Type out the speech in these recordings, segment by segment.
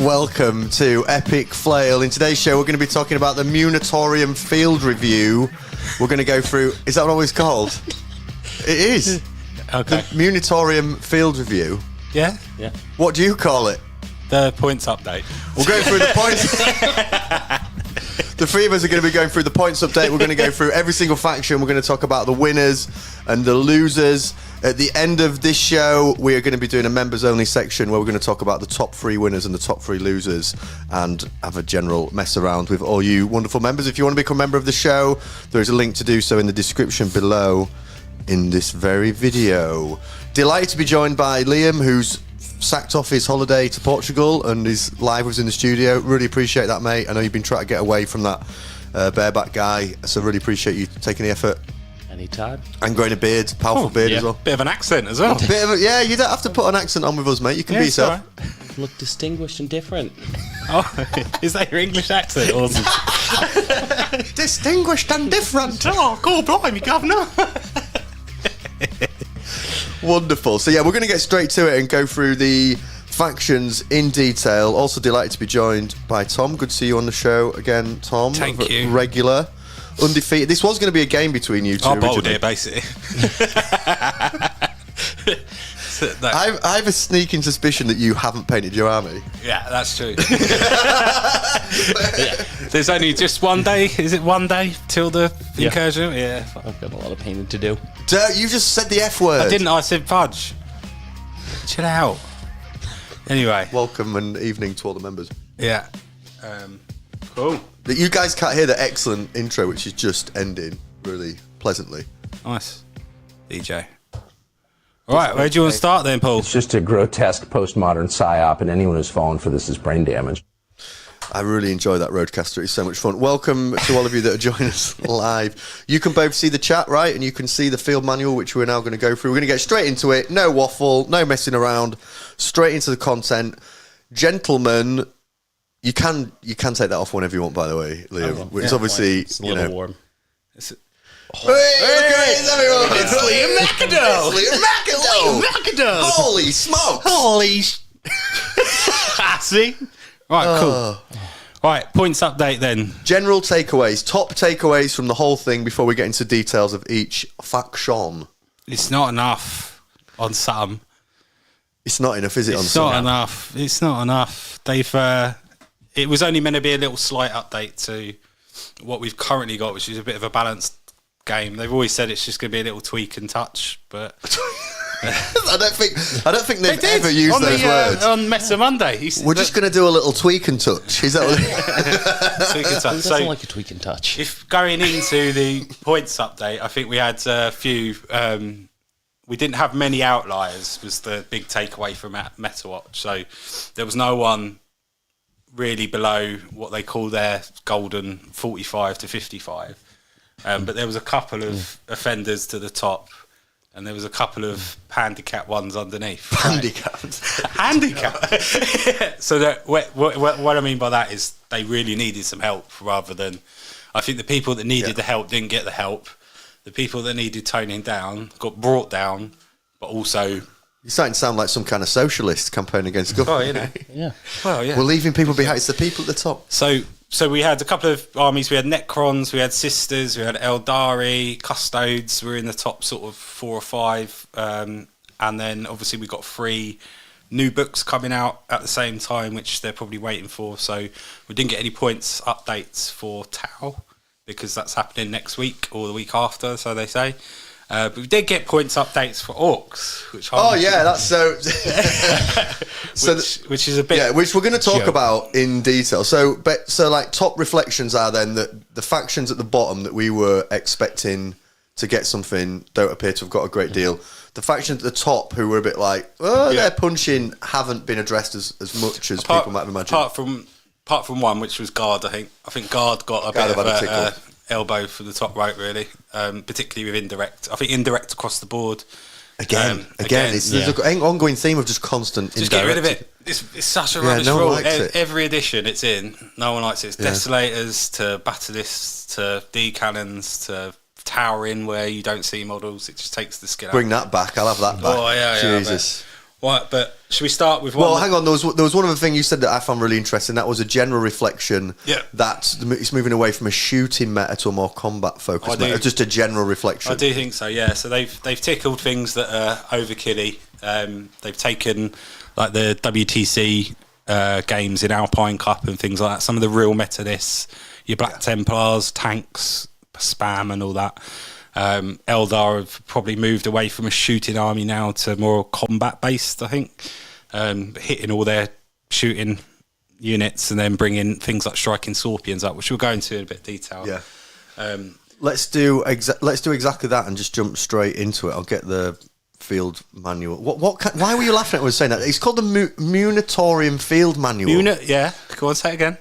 welcome to Epic Flail. In today's show, we're going to be talking about the Munitorium Field Review. We're going to go through... Is that what it's called? It is. Okay. The Munitorium Field Review. Yeah? Yeah. What do you call it? The points update. We're going through the points... The three of us are going to be going through the points update. We're going to go through every single faction. We're going to talk about the winners and the losers. At the end of this show, we are going to be doing a members-only section where we're going to talk about the top three winners and the top three losers and have a general mess around with all you wonderful members. If you want to become a member of the show, there is a link to do so in the description below in this very video. Delighted to be joined by Liam, who's sacked off his holiday to Portugal and is live with us in the studio. Really appreciate that, mate. I know you've been trying to get away from that bareback guy, so really appreciate you taking the effort. Anytime. And growing a beard, powerful beard as well. Bit of an accent as well. Yeah, you don't have to put an accent on with us, mate. You can be yourself. Right. Look distinguished and different. Oh, is that your English accent? Or Distinguished and different. Oh, God blimey, governor. Wonderful. So yeah, we're going to get straight to it and go through the factions in detail. Also delighted to be joined by Tom. Good to see you on the show again, Tom. Thank you. Regular. Undefeated. This was going to be a game between you two. I bowled it, basically. I have a sneaking suspicion that you haven't painted your army. Yeah, that's true. There's only just one day. Is it one day till the incursion? Yeah. I've got a lot of painting to do. You just said the F word. I didn't. I said fudge. Chill out. Anyway. Welcome and evening to all the members. Yeah. Cool. You guys can't hear the excellent intro, which is just ending really pleasantly. Nice. DJ. All right, where do you want to start then, Paul? It's just a grotesque postmodern psyop, and anyone who's fallen for this is brain damage. I really enjoy that Roadcaster. It's so much fun. Welcome to all of you that are joining us live. You can both see the chat, right? And you can see the field manual, which we're now going to go through. We're going to get straight into it. No waffle, no messing around. Straight into the content. Gentlemen, you can take that off whenever you want, by the way, Liam. It's obviously... It's a little warm. Hey, it's everyone! It's Liam McAdoo! Liam McAdoo! Holy smokes! Holy see? Right, cool. Right, points update then. General takeaways, top takeaways from the whole thing before we get into details of each faction. It's not enough on some. It's not enough, is it? It's not enough. It's not enough. They've. It was only meant to be a little slight update to what we've currently got, which is a bit of a balanced game. They've always said it's just going to be a little tweak and touch, but I don't think they've ever used those words on Meta Monday. We're just going to do a little tweak and touch. Is that what tweak and touch? It doesn't like a tweak and touch. If going into the points update, I think we had a few. We didn't have many outliers. Was the big takeaway from Metawatch. So there was no one really below what they call their golden 45 to 55. But there was a couple of offenders to the top, and there was a couple of handicap ones underneath. Handicapped. Handicap. So what I mean by that is they really needed some help, rather than... I think the people that needed the help didn't get the help. The people that needed toning down got brought down, but also... You're starting to sound like some kind of socialist campaign against government. Oh, you know. Yeah. Well, yeah. We're leaving people behind. It's the people at the top. So we had a couple of armies. We had Necrons, we had Sisters, we had Eldari, Custodes were in the top sort of 4 or 5. And then obviously we got 3 new books coming out at the same time, which they're probably waiting for. So we didn't get any points updates for Tau, because that's happening next week or the week after, so they say. But we did get points updates for Orcs, which that's so. which is a bit, which we're going to talk about in detail. So like top reflections are then that the factions at the bottom that we were expecting to get something don't appear to have got a great deal. The factions at the top who were a bit like, they're punching, haven't been addressed as much as people might have imagined. Apart from one, which was Guard, I think Guard got a bit of a elbow for the top right, really, particularly with indirect. I think indirect across the board. Again, there's an ongoing theme of just constant just indirect. get rid of it. It's such a rubbish rule. Every edition it's in, no one likes it. It's Desolators to Battalists to D-Cannons to Towering, where you don't see models. It just takes the skill out. Bring that back. I'll have that back. Oh, yeah. Jesus. Right, but should we start with one? Well, hang on. There was one other thing you said that I found really interesting. That was a general reflection. Yeah. That it's moving away from a shooting meta to a more combat focused meta. Just a general reflection. I do think so. Yeah. So they've tickled things that are overkilly. They've taken like the WTC games in Alpine Cup and things like that. Some of the real meta lists, your Black Templars, tanks, spam, and all that. Eldar have probably moved away from a shooting army now to more combat based, I think, hitting all their shooting units and then bringing things like striking Scorpions up, which we'll go into in a bit of detail. Yeah. Let's do exactly that and just jump straight into it. I'll get the field manual. Why were you laughing at when I was saying that? It's called the Munitorium Field Manual. Yeah. Go on, say it again.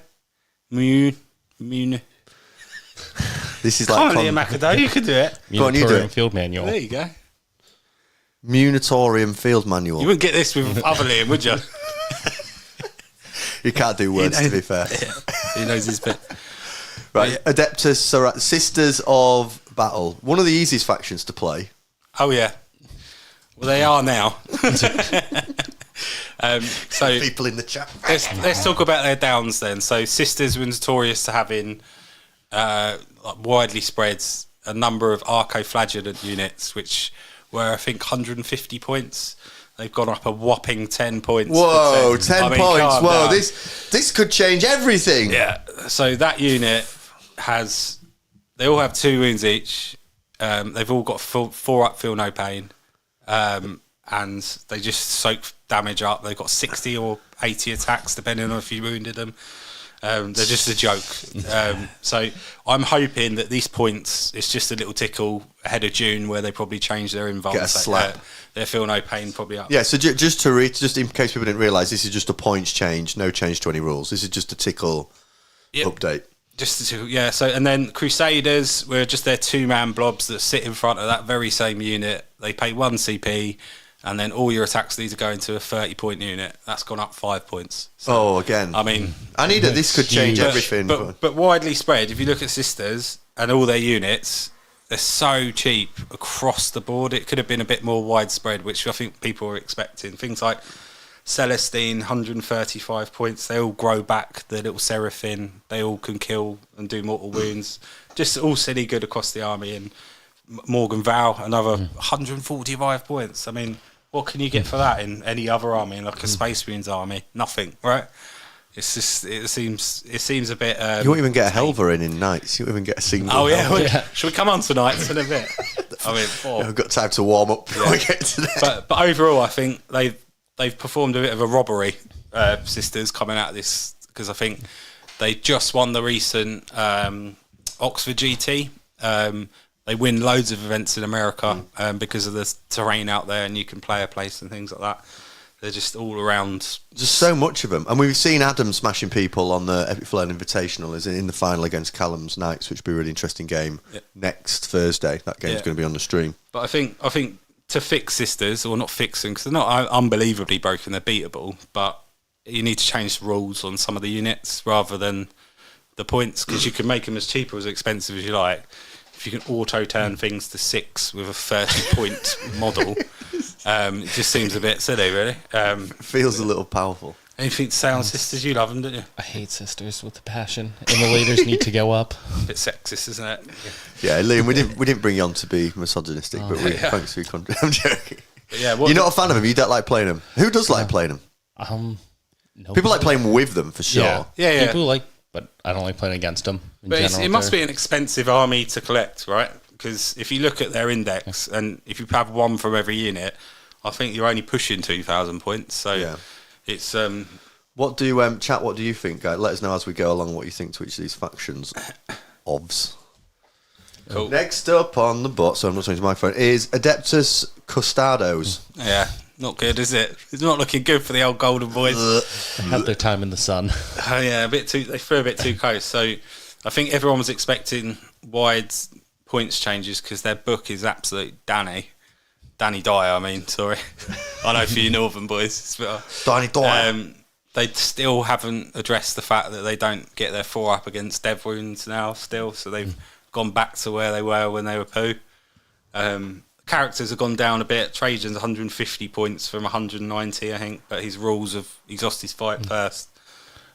This is like Liam McAdoe, you could do it. Go on, you do it. Field manual. There you go. Munitorium Field Manual. You wouldn't get this with other Liam, would you? You can't do words, to be fair. He knows his bit. Right, Adeptus, Sisters of Battle. One of the easiest factions to play. Oh, yeah. Well, they are now. So People in the chat. let's talk about their downs then. So Sisters were notorious to having widely spread a number of arco-flagellant units, which were, I think, 150 points. They've gone up a whopping 10 points. Whoa, 10 points. Whoa, down. this could change everything. Yeah. So that unit they all have 2 wounds each. They've all got 4 up, feel no pain. And they just soak damage up. They've got 60 or 80 attacks, depending on if you wounded them. They're just a joke. So I'm hoping that these points, it's just a little tickle ahead of June where they probably change their invuln. Get a slap. Their feel no pain probably up. Yeah, so just in case people didn't realise, this is just a points change, no change to any rules. This is just a tickle update. Just a tickle, yeah. So, and then Crusaders were just their 2-man blobs that sit in front of that very same unit. They pay 1 CP, and then all your attacks need to go into a 30-point unit. That's gone up 5 points. So, again. I mean, this could change everything. But widely spread, if you look at Sisters and all their units, they're so cheap across the board. It could have been a bit more widespread, which I think people were expecting. Things like Celestine, 135 points. They all grow back, the little Seraphim. They all can kill and do mortal wounds. Just all silly good across the army. And Morgan Val, another 145 points. I mean, what can you get for that in any other army, like a Space Marines army? Nothing, right? It's just it seems a bit. You won't even get a Helver in Knights. You won't even get a single. Oh yeah, Helver. Should we come on to Knights in a bit? I mean, I've got time to warm up before we get to that. But overall, I think they've performed a bit of a robbery. Sisters coming out of this, because I think they just won the recent Oxford GT. They win loads of events in America because of the terrain out there, and you can play a place and things like that. They're just all around. Just so much of them. And we've seen Adam smashing people on the Epic Flame Invitational is in the final against Callum's Knights, which will be a really interesting game next Thursday. That game's going to be on the stream. But I think to fix Sisters, or not fix them, because they're not unbelievably broken, they're beatable, but you need to change the rules on some of the units rather than the points, because you can make them as cheap or as expensive as you like. If you can auto-turn things to 6 with a 30-point model, it just seems a bit silly, really. Feels a little powerful. Anything to say on Sisters? You love them, don't you? I hate Sisters with a passion. Emulators need to go up. A bit sexist, isn't it? Yeah, Liam, we didn't bring you on to be misogynistic, but thanks for your I'm joking. Yeah, you're not a fan of them. You don't like playing them. Who does like playing them? No. People like playing with them for sure. Yeah. People like, but I don't like playing against them. But it must be an expensive army to collect, right? Because if you look at their index, and if you have 1 from every unit, I think you're only pushing 2,000 points. So it's What do chat? What do you think, guys? Let us know as we go along what you think to each of these factions. Ovs. Cool. Next up on the bot, so I'm not saying to my phone, is Adeptus Custodes. Yeah, not good, is it? It's not looking good for the old Golden Boys. They had their time in the sun. Oh yeah, they threw a bit too close. So I think everyone was expecting wide points changes because their book is absolute Danny Dyer. I mean, sorry, I know for you Northern boys, but Danny Dyer. They still haven't addressed the fact that they don't get their 4 up against dev wounds now. Still, so they've gone back to where they were when they were poo. characters have gone down a bit. Trajan's 150 points from 190, I think, but his rules he's lost his fight first.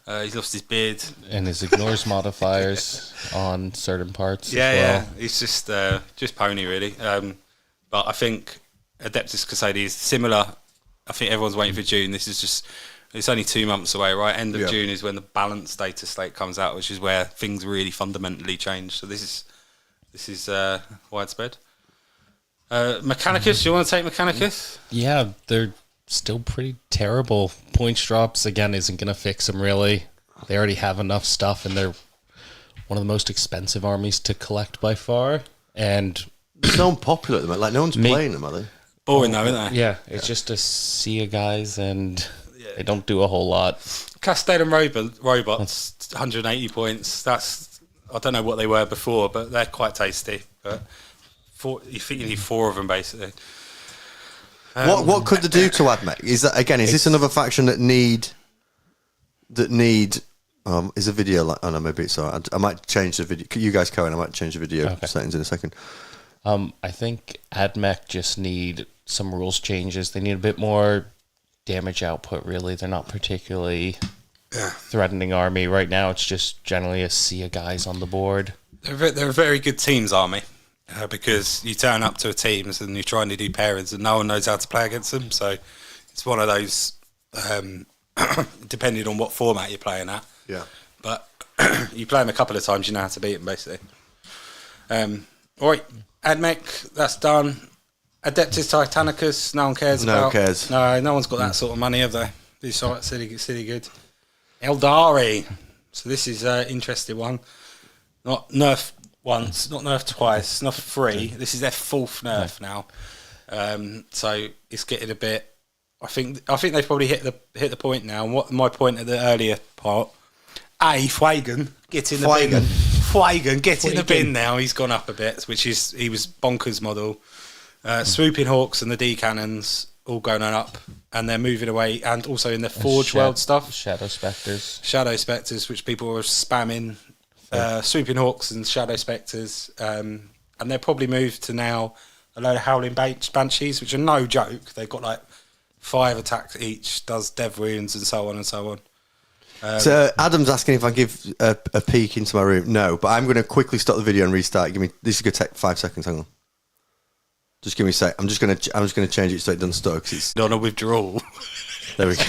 He's lost his beard. And his ignores modifiers on certain parts Yeah, as well. yeah. He's just pony, really. But I think Adeptus Custodes is similar. I think everyone's waiting for June. It's only 2 months away, right? End of June is when the balanced data slate comes out, which is where things really fundamentally change. So this is widespread. Mechanicus, you want to take Mechanicus? Yeah, they're still pretty terrible. Points drops, again, isn't going to fix them, really. They already have enough stuff, and they're one of the most expensive armies to collect by far. And It's so unpopular at the moment. Like, no one's playing them, are they? Boring though, isn't they? yeah, it's just a sea of guys, and they don't do a whole lot. Custode and robots, 180 points. I don't know what they were before, but they're quite tasty. But you think you need 4 of them, basically. What could they do to AdMech? Is this another faction that need is a video like, oh no, maybe it's alright. I might change the video. You guys carry on, I might change the video settings in a second. I think AdMech just need some rules changes. They need a bit more damage output, really. They're not particularly threatening army. Right now, it's just generally a sea of guys on the board. They're a very good teams army. Because you turn up to a teams and you're trying to do pairings and no one knows how to play against them. So it's one of those, depending on what format you're playing at. Yeah. But you play them a couple of times, you know how to beat them, basically. All right, AdMech, that's done. Adeptus Titanicus, no one cares about. No one cares. No one's got that sort of money, have they? These are silly good. Eldari. So this is an interesting one. Not nerfed once, not nerfed twice, not 3. This is their 4th nerf now. So it's getting a bit. I think they've probably hit the point now. And what my point at the earlier part? Fuegan, get in the bin. Fuegan, get in the bin now. He's gone up a bit, he was bonkers model. Swooping Hawks and the D cannons all going up, and they're moving away. And also in the Forge World stuff, Shadow Spectres, which people were spamming. Swooping Hawks and Shadow Spectres, and they're probably moved to now a load of Howling Banshees, which are no joke. They've got like 5 attacks each, does dev wounds and so on and so on. So Adam's asking if I give a peek into my room. No, but I'm going to quickly stop the video and restart. This is going to take 5 seconds. Hang on. Just give me a sec. I'm just going to change it so it doesn't stuck. It's on a withdrawal. There we go.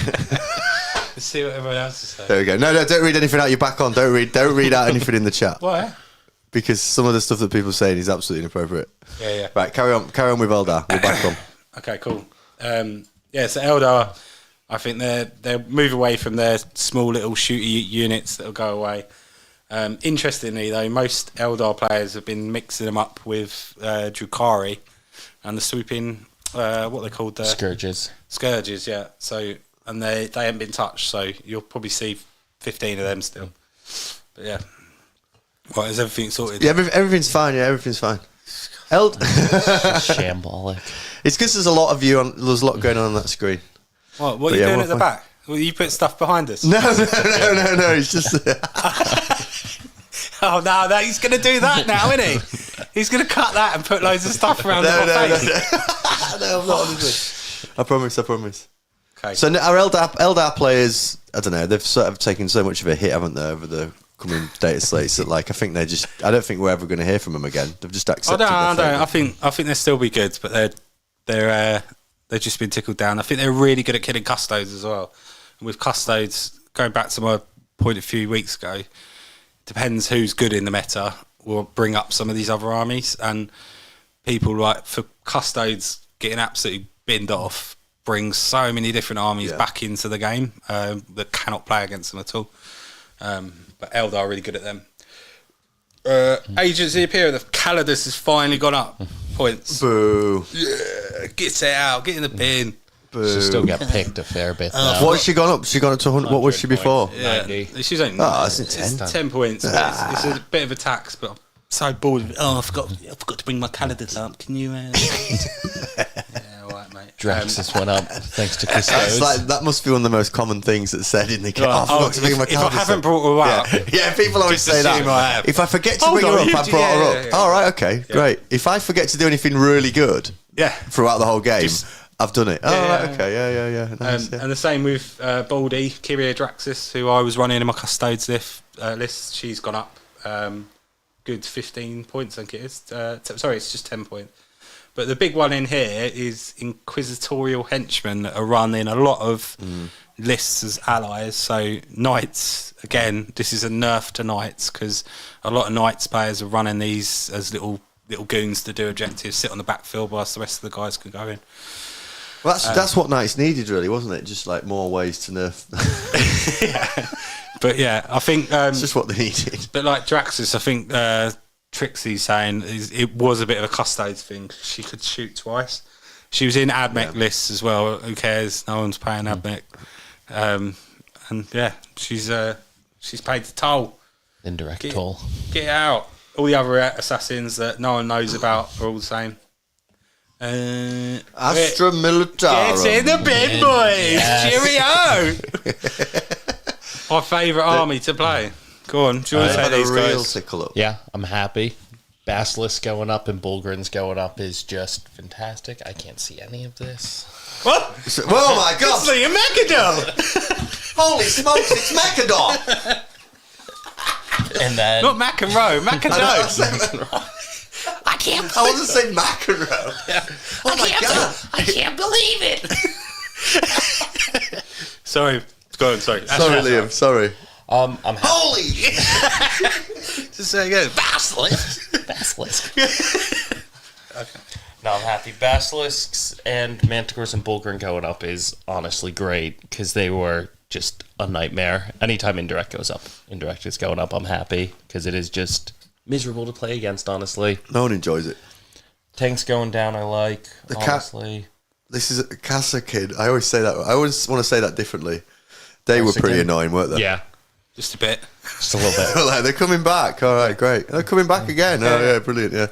Let's see what everyone else is saying. There we go. No, don't read anything out. You're back on. Don't read out anything in the chat. Why? Because some of the stuff that people are saying is absolutely inappropriate. Yeah. Right, carry on with Eldar. We're back on. Okay, cool. So Eldar, I think they'll move away from their small little shooty units that'll go away. Interestingly, though, most Eldar players have been mixing them up with drukhari and the swooping, what they called the Scourges, yeah. So, and they haven't been touched, so you'll probably see 15 of them still. But yeah. Right, is everything sorted? Yeah, everything's fine. Yeah, everything's fine. Shambolic. It's because there's a lot of you there's a lot going on that screen. What are you doing at the back? Well, you put stuff behind us. No. It's just. Oh no, he's going to do that now, isn't he? He's going to cut that and put loads of stuff around my face. No, I'm not honestly. I promise. Okay. So our Eldar players, I don't know, they've sort of taken so much of a hit, haven't they, over the coming data slates that, like, I don't think we're ever going to hear from them again. They've just accepted. I don't. I think they'll still be good, but they've just been tickled down. I think they're really good at killing custodes as well. And with custodes, going back to my point a few weeks ago, depends who's good in the meta will bring up some of these other armies, and people like for custodes getting absolutely binned off brings so many different armies back into the game that cannot play against them at all. But Eldar are really good at them. Agents of the Imperial, the Calidus has finally gone up points. Boo. Yeah, get it out, get in the bin. She'll still get picked a fair bit now. What has she gone up? She gone up to 100. What was she before? Yeah, she's only it's 10 points. It's a bit of a tax, but I'm so bored of it. I forgot to bring my Calidus up. Can you? Yeah, all right, mate. Draxus went up thanks to custodes. That must be one of the most common things that's said in the game. I forgot to bring my if I haven't brought her up, yeah, people always say that. If I forget to bring her up, I brought her up. All right, okay, great. If I forget to do anything really good, throughout the whole game. I've done it. Okay, yeah. Nice, And the same with Baldy, Kyria Draxis, who I was running in my custodes list. She's gone up. Good 15 points, I think it is. Sorry, it's just 10 points. But the big one in here is inquisitorial henchmen that are run in a lot of lists as allies. So knights, again, this is a nerf to knights because a lot of knights players are running these as little goons to do objectives, sit on the backfield whilst the rest of the guys can go in. Well, that's what Knights needed, really, wasn't it? Just like more ways to nerf. But yeah, I think it's just what they needed. But like Draxus, I think Trixie's saying it was a bit of a custodes thing. She could shoot twice. She was in AdMech lists as well. Who cares? No one's paying AdMech. And yeah, she's paid the toll. Indirect toll. Get it out. All the other assassins that no one knows about are all the same. Astra militarum. Get in the bin, boys. Cheerio. My favourite army to play. Go on. Do you want to say these guys? Tickle up. Yeah, I'm happy. Basilisk going up and Bulgrin's going up is just fantastic. I can't see any of this. What? Oh my god! It's the Mechador. Holy smokes! It's Mechador. And then Not McEnroe. Mechador. I can't. I wasn't saying Macaron. Yeah. Oh my god! I can't believe it. Sorry. Go on. Sorry. Sorry, Liam. Sorry. I'm happy. Holy! Just say again. Basilisk. Okay. No, I'm happy. Basilisks and Manticores and Bulgrin going up is honestly great because they were just a nightmare. Anytime indirect goes up, indirect is going up, I'm happy because it is just miserable to play against, honestly. No one enjoys it. Tanks going down, I like, honestly. This is a Casa kid. I always say that. I always want to say that differently. They were pretty annoying, weren't they? Yeah. Just a bit. Just a little bit. Like, they're coming back. All right, great. They're coming back again. Oh, yeah, brilliant, yeah.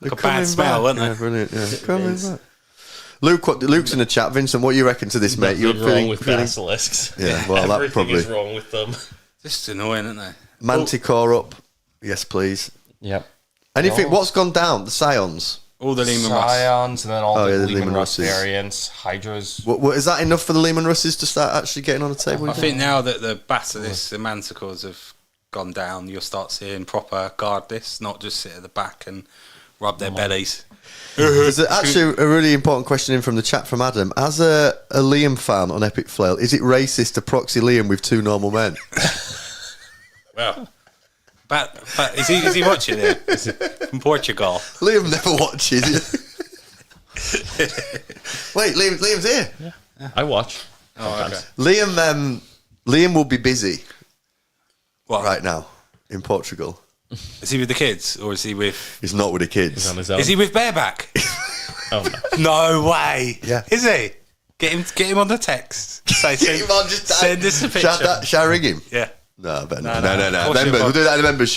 Like a bad smell, weren't they? Yeah, brilliant, yeah. Coming back. Luke's in the chat. Vincent, what do you reckon to this, mate? You're wrong with basilisks. Yeah, well, that Everything probably is wrong with them. Just annoying, aren't they? Manticore up. Yes, please. Yep. Anything? What's gone down? The Scions. All the Lehman Russ. Scions and then all the Lehman Russ Russes. variants. Hydras. What, is that enough for the Lehman Russes to start actually getting on the table? I think now that the Basilisk, the Manticores have gone down, you'll start seeing proper guard lists, not just sit at the back and rub their bellies. There's actually a really important question in from the chat from Adam. As a Liam fan on Epic Flail, is it racist to proxy Liam with two normal men? Well, but is he watching it? Is it from Portugal? Liam never watches. Wait, Liam's here. Yeah. I watch. Oh, okay. Liam will be busy What? right now in Portugal. Is he with the kids or is he with? He's not with the kids. He's on his own. Is he with Bareback? Oh, no. No way. Yeah. Is he? Get him on the text. Say, Get him on, just send us a picture. Shall I ring him? Yeah. No, but no. Of course Members, we'll do that in the members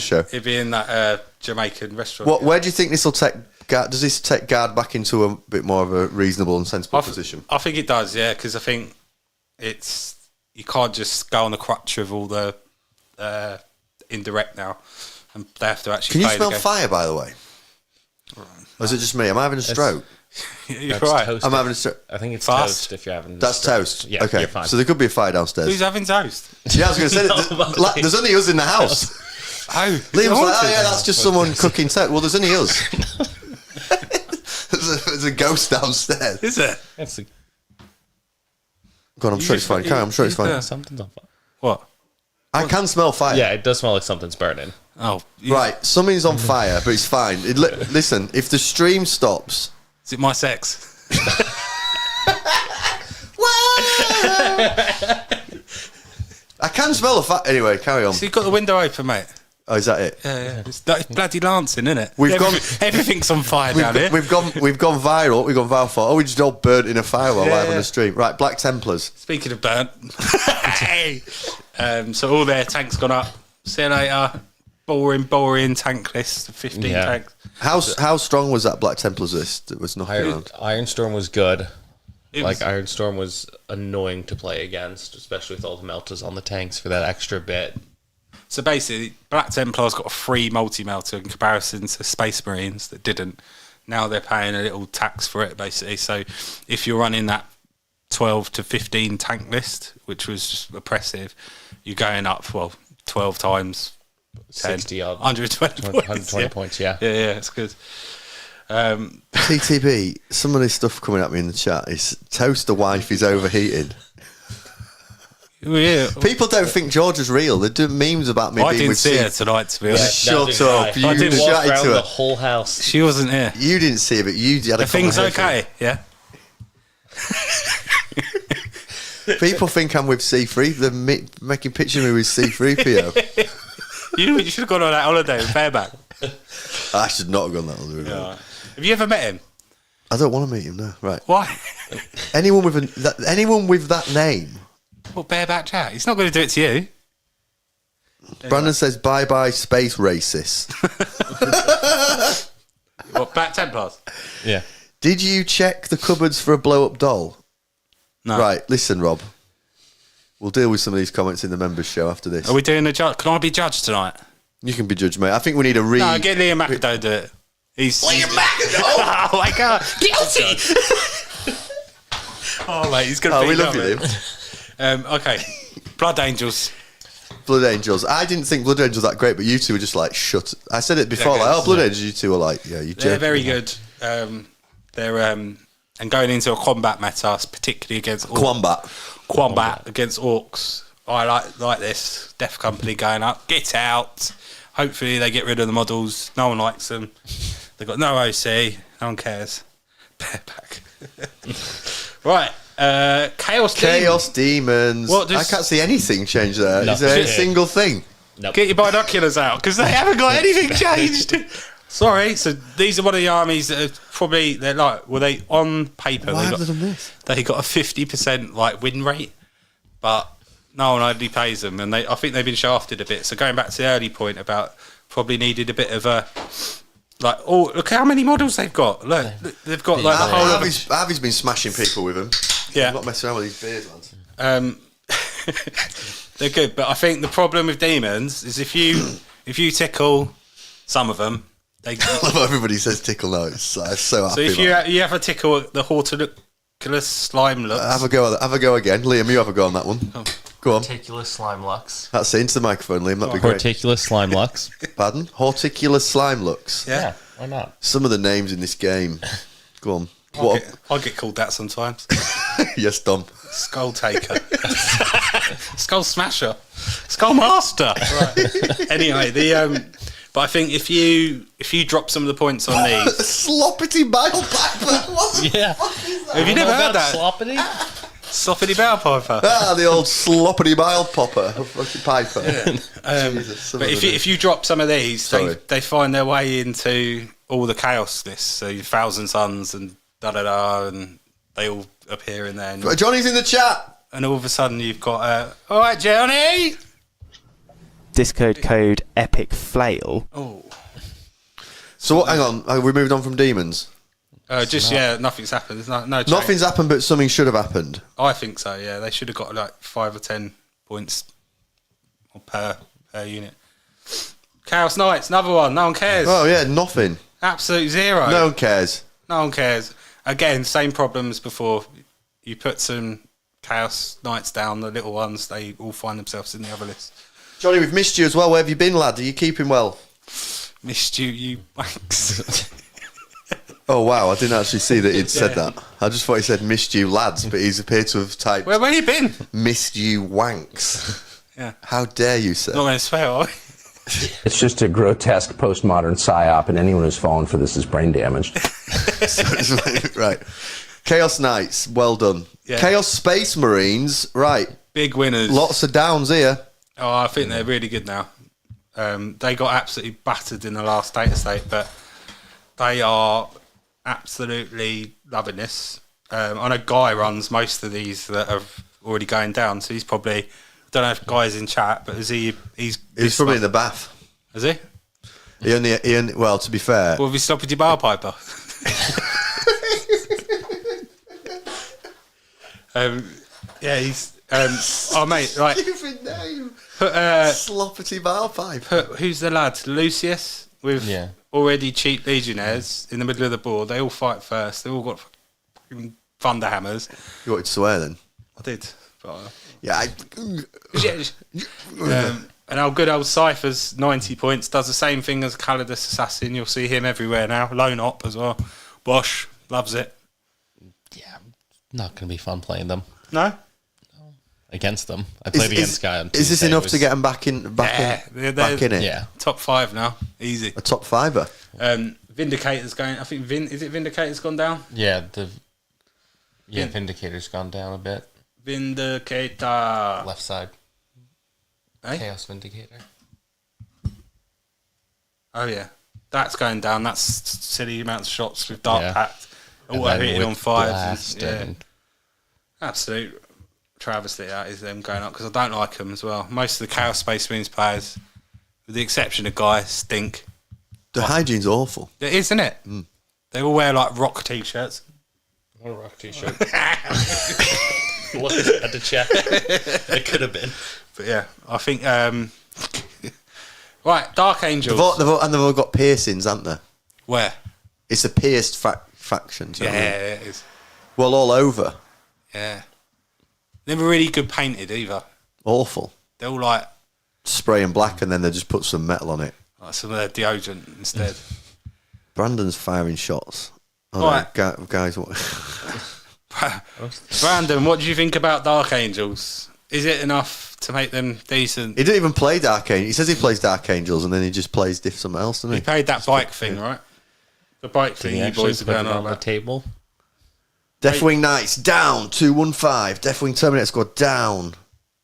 show. He'd be in that Jamaican restaurant. What? Where do you think this will take? Does this take guard back into a bit more of a reasonable and sensible position? I think it does, yeah, because I think you can't just go on the crutch of all the indirect now, and they have to actually. Can you play smell the game. fire, by the way? Or is it just me? Am I having a stroke? You're That's right. toast. I'm having a stroke. I think it's Fast. toast if you're having. That's toast. Yeah, okay. you're fine. So there could be a fire downstairs. Who's having toast? Yeah, I was going to say there's only us in the house. Oh, Liam's like, oh yeah, that's just someone cooking toast. Well, there's only us. there's a ghost downstairs. Is it? That's Go on, I'm sure it's fine. Carry on, I'm sure it's fine. something's on fire. What? I can smell fire. Yeah, it does smell like something's burning. Oh, Right, something's on fire, but it's fine. Listen, if the stream stops... Is it my sex? I can smell a fire. Anyway, carry on. So you've got the window open, mate. Oh, is that it? Yeah. It's bloody lancing, isn't it? We've gone- Everything's on fire down here. We've gone viral. We've gone viral for. Oh, we just all burnt in a fire while live on the stream. Right, Black Templars. Speaking of burnt, hey. So all their tanks gone up. See you later. Boring tank list. 15 Yeah. tanks. How strong was that Black Templars list that was knocking around? Ironstorm was good. It Like was- Ironstorm was annoying to play against, especially with all the melters on the tanks for that extra bit. So basically, Black Templars got a free multi-melter in comparison to Space Marines that didn't. now they're paying a little tax for it, basically. So if you're running that 12 to 15 tank list, which was just oppressive, you're going up, 12 times 10, 60 odd. 120 points. 120 points, yeah. Yeah, it's good. TTB, some of this stuff coming at me in the chat is toaster wife is overheating. Yeah. People don't think George is real. They're doing memes about me I being didn't with see her C. tonight, to be honest. Shut up. You I didn't Walk chatted around to the her. whole house. She wasn't here. You didn't see her, but you had a The thing's conversation. okay, yeah? People think I'm with C3. They're making pictures of me with C3PO. You should have gone on that holiday in Fairbank. I should not have gone that holiday. Yeah. Have you ever met him? I don't want to meet him now. Right. Why? Anyone with that name. Well, bareback chat. He's not going to do it to you. Brandon says bye bye space racist. What, Black Templars? Yeah. Did you check the cupboards for a blow up doll? No. Right, listen, Rob. We'll deal with some of these comments in the members show after this. Are we doing a judge? Can I be judged tonight? You can be judged, mate. I think we need a No, get Liam McAdoe to do it. Liam McAdoe? Oh my god. Guilty! Oh mate, he's going to we beat love you, up, Liam. okay. Blood Angels. Blood Angels. I didn't think Blood Angels that great, but you two were just like, shut. I said it before, They're like, good. oh, Blood Angels, you two were like, yeah, you They're joke. very good. They're and going into a combat meta, particularly against Combat against Orcs. I like this. Death Company going up. Get out. Hopefully they get rid of the models. No one likes them. They've got no OC. No one cares. Bareback. Right. Chaos Demons. What, I can't see anything change there. No. Is there a single thing? Nope. Get your binoculars out because they haven't got anything changed. Sorry, so these are one of the armies that are probably were they on paper? Why have they done this? They got a 50% like win rate, but no one hardly pays them, and I think they've been shafted a bit. So going back to the early point about probably needed a bit of a look how many models they've got. Look, they've got like the whole of Avi's been smashing people with them. Yeah. I'm not messing around with these beards, lads. they're good, but I think the problem with demons is if you tickle some of them. I love how everybody says tickle now. It's so happy. So if you have a tickle the horticulous slime looks. have a go again. Liam, you have a go on that one. Oh. Go on. Horticulous slime lux. That's it, into the microphone, Liam. That'd be great. Horticulous slime lux. Pardon? Horticulous slime looks. Yeah. Why not? Some of the names in this game. Go on. I get called that sometimes. Yes, Dom. Skull Taker. Skull Smasher. Skull Master. Right. Anyway, but I think if you drop some of the points on these, Sloppity bile piper. What the Yeah. fuck is that? have you never heard that? Sloppity? Sloppity Bell Piper. The old sloppity bile popper. Fucking piper. Jesus, some But of the if you drop some of these, Sorry. they find their way into all the chaos lists. So your Thousand Suns and and they all appear in there. And, Johnny's in the chat. and all of a sudden you've got all right, Johnny. Discode code epic flail. Oh, So hang on, we moved on from demons. nothing's happened. There's no change. Nothing's happened, but something should have happened. I think so. Yeah, they should have got like 5 or 10 points per unit. Chaos Knights, another one. No one cares. Oh yeah, nothing. Absolute zero. No one cares. No one cares. Again, same problems before. You put some Chaos Knights down, the little ones, they all find themselves in the other list. Johnny, we've missed you as well. Where have you been, lad? Are you keeping well? Missed you wanks. Oh wow, I didn't actually see that he'd said that. I just thought he said missed you lads, but he's appeared to have typed Where you been? missed you wanks. Yeah. How dare you, sir? Not going to swear, are we? It's just a grotesque postmodern psyop, and anyone who's fallen for this is brain damaged. Right. Chaos Knights, well done. Yeah. Chaos Space Marines, right. Big winners. Lots of downs here. Oh, I think they're really good now. They got absolutely battered in the last data state, but they are absolutely loving this. I know Guy runs most of these that are already going down, so he's probably, I don't know if Guy's in chat, but he's probably in the bath. Is he? He only, well, to be fair. Well, have you stopped with your bar piper? Yeah, he's. Oh, mate, right. Stupid name. Put, Sloppity Bile Pipe. who's the lad? Lucius with already cheap legionnaires in the middle of the board. They all fight first. They all got fucking thunder hammers. You wanted to swear then? I did. But, Yeah. and our good old Cypher's 90 points does the same thing as Calidus Assassin. You'll see him everywhere now. Lone Op as well. Bosch loves it. Yeah, not going to be fun playing them. No? Against them. I played against Guy on Is this Tuesday. enough to get them back in it? Yeah. Top 5 now. Easy. A top fiver. Vindicator's going... I think... Is it Vindicator's gone down? Yeah, Vindicator's gone down a bit. Vindicator. Left side. Eh? Chaos Vindicator. Oh, yeah. That's going down. That's silly amounts of shots with Dark Yeah. Pact. And Auto then hitting with on 5s. Blast and- Absolute travesty that is them going up because I don't like them as well. Most of the Chaos Space Marines players, with the exception of Guy, stink. The hygiene's awful. It is, isn't it? They all wear like rock t-shirts. What a rock t-shirt. Look at the chat. It could have been. But yeah, I think... right, Dark Angels. They've all got piercings, haven't they? Where? It's a pierced faction. do you know what I mean? Yeah, it is. Well, all over. Yeah. Never really good painted either. Awful. They're all like Spraying black and then they just put some metal on it. some of their deodorant instead. Brandon's firing shots. Oh, Right. no, guys, what? Brandon, what do you think about Dark Angels? Is it enough to make them decent? He didn't even play Dark Angels. He says he plays Dark Angels and then he just plays something else, doesn't He he? paid that bike thing, right? The bike Did thing he you actually boys are put going it on on the about. table? Deathwing Knights down 215. Deathwing Terminator Squad down.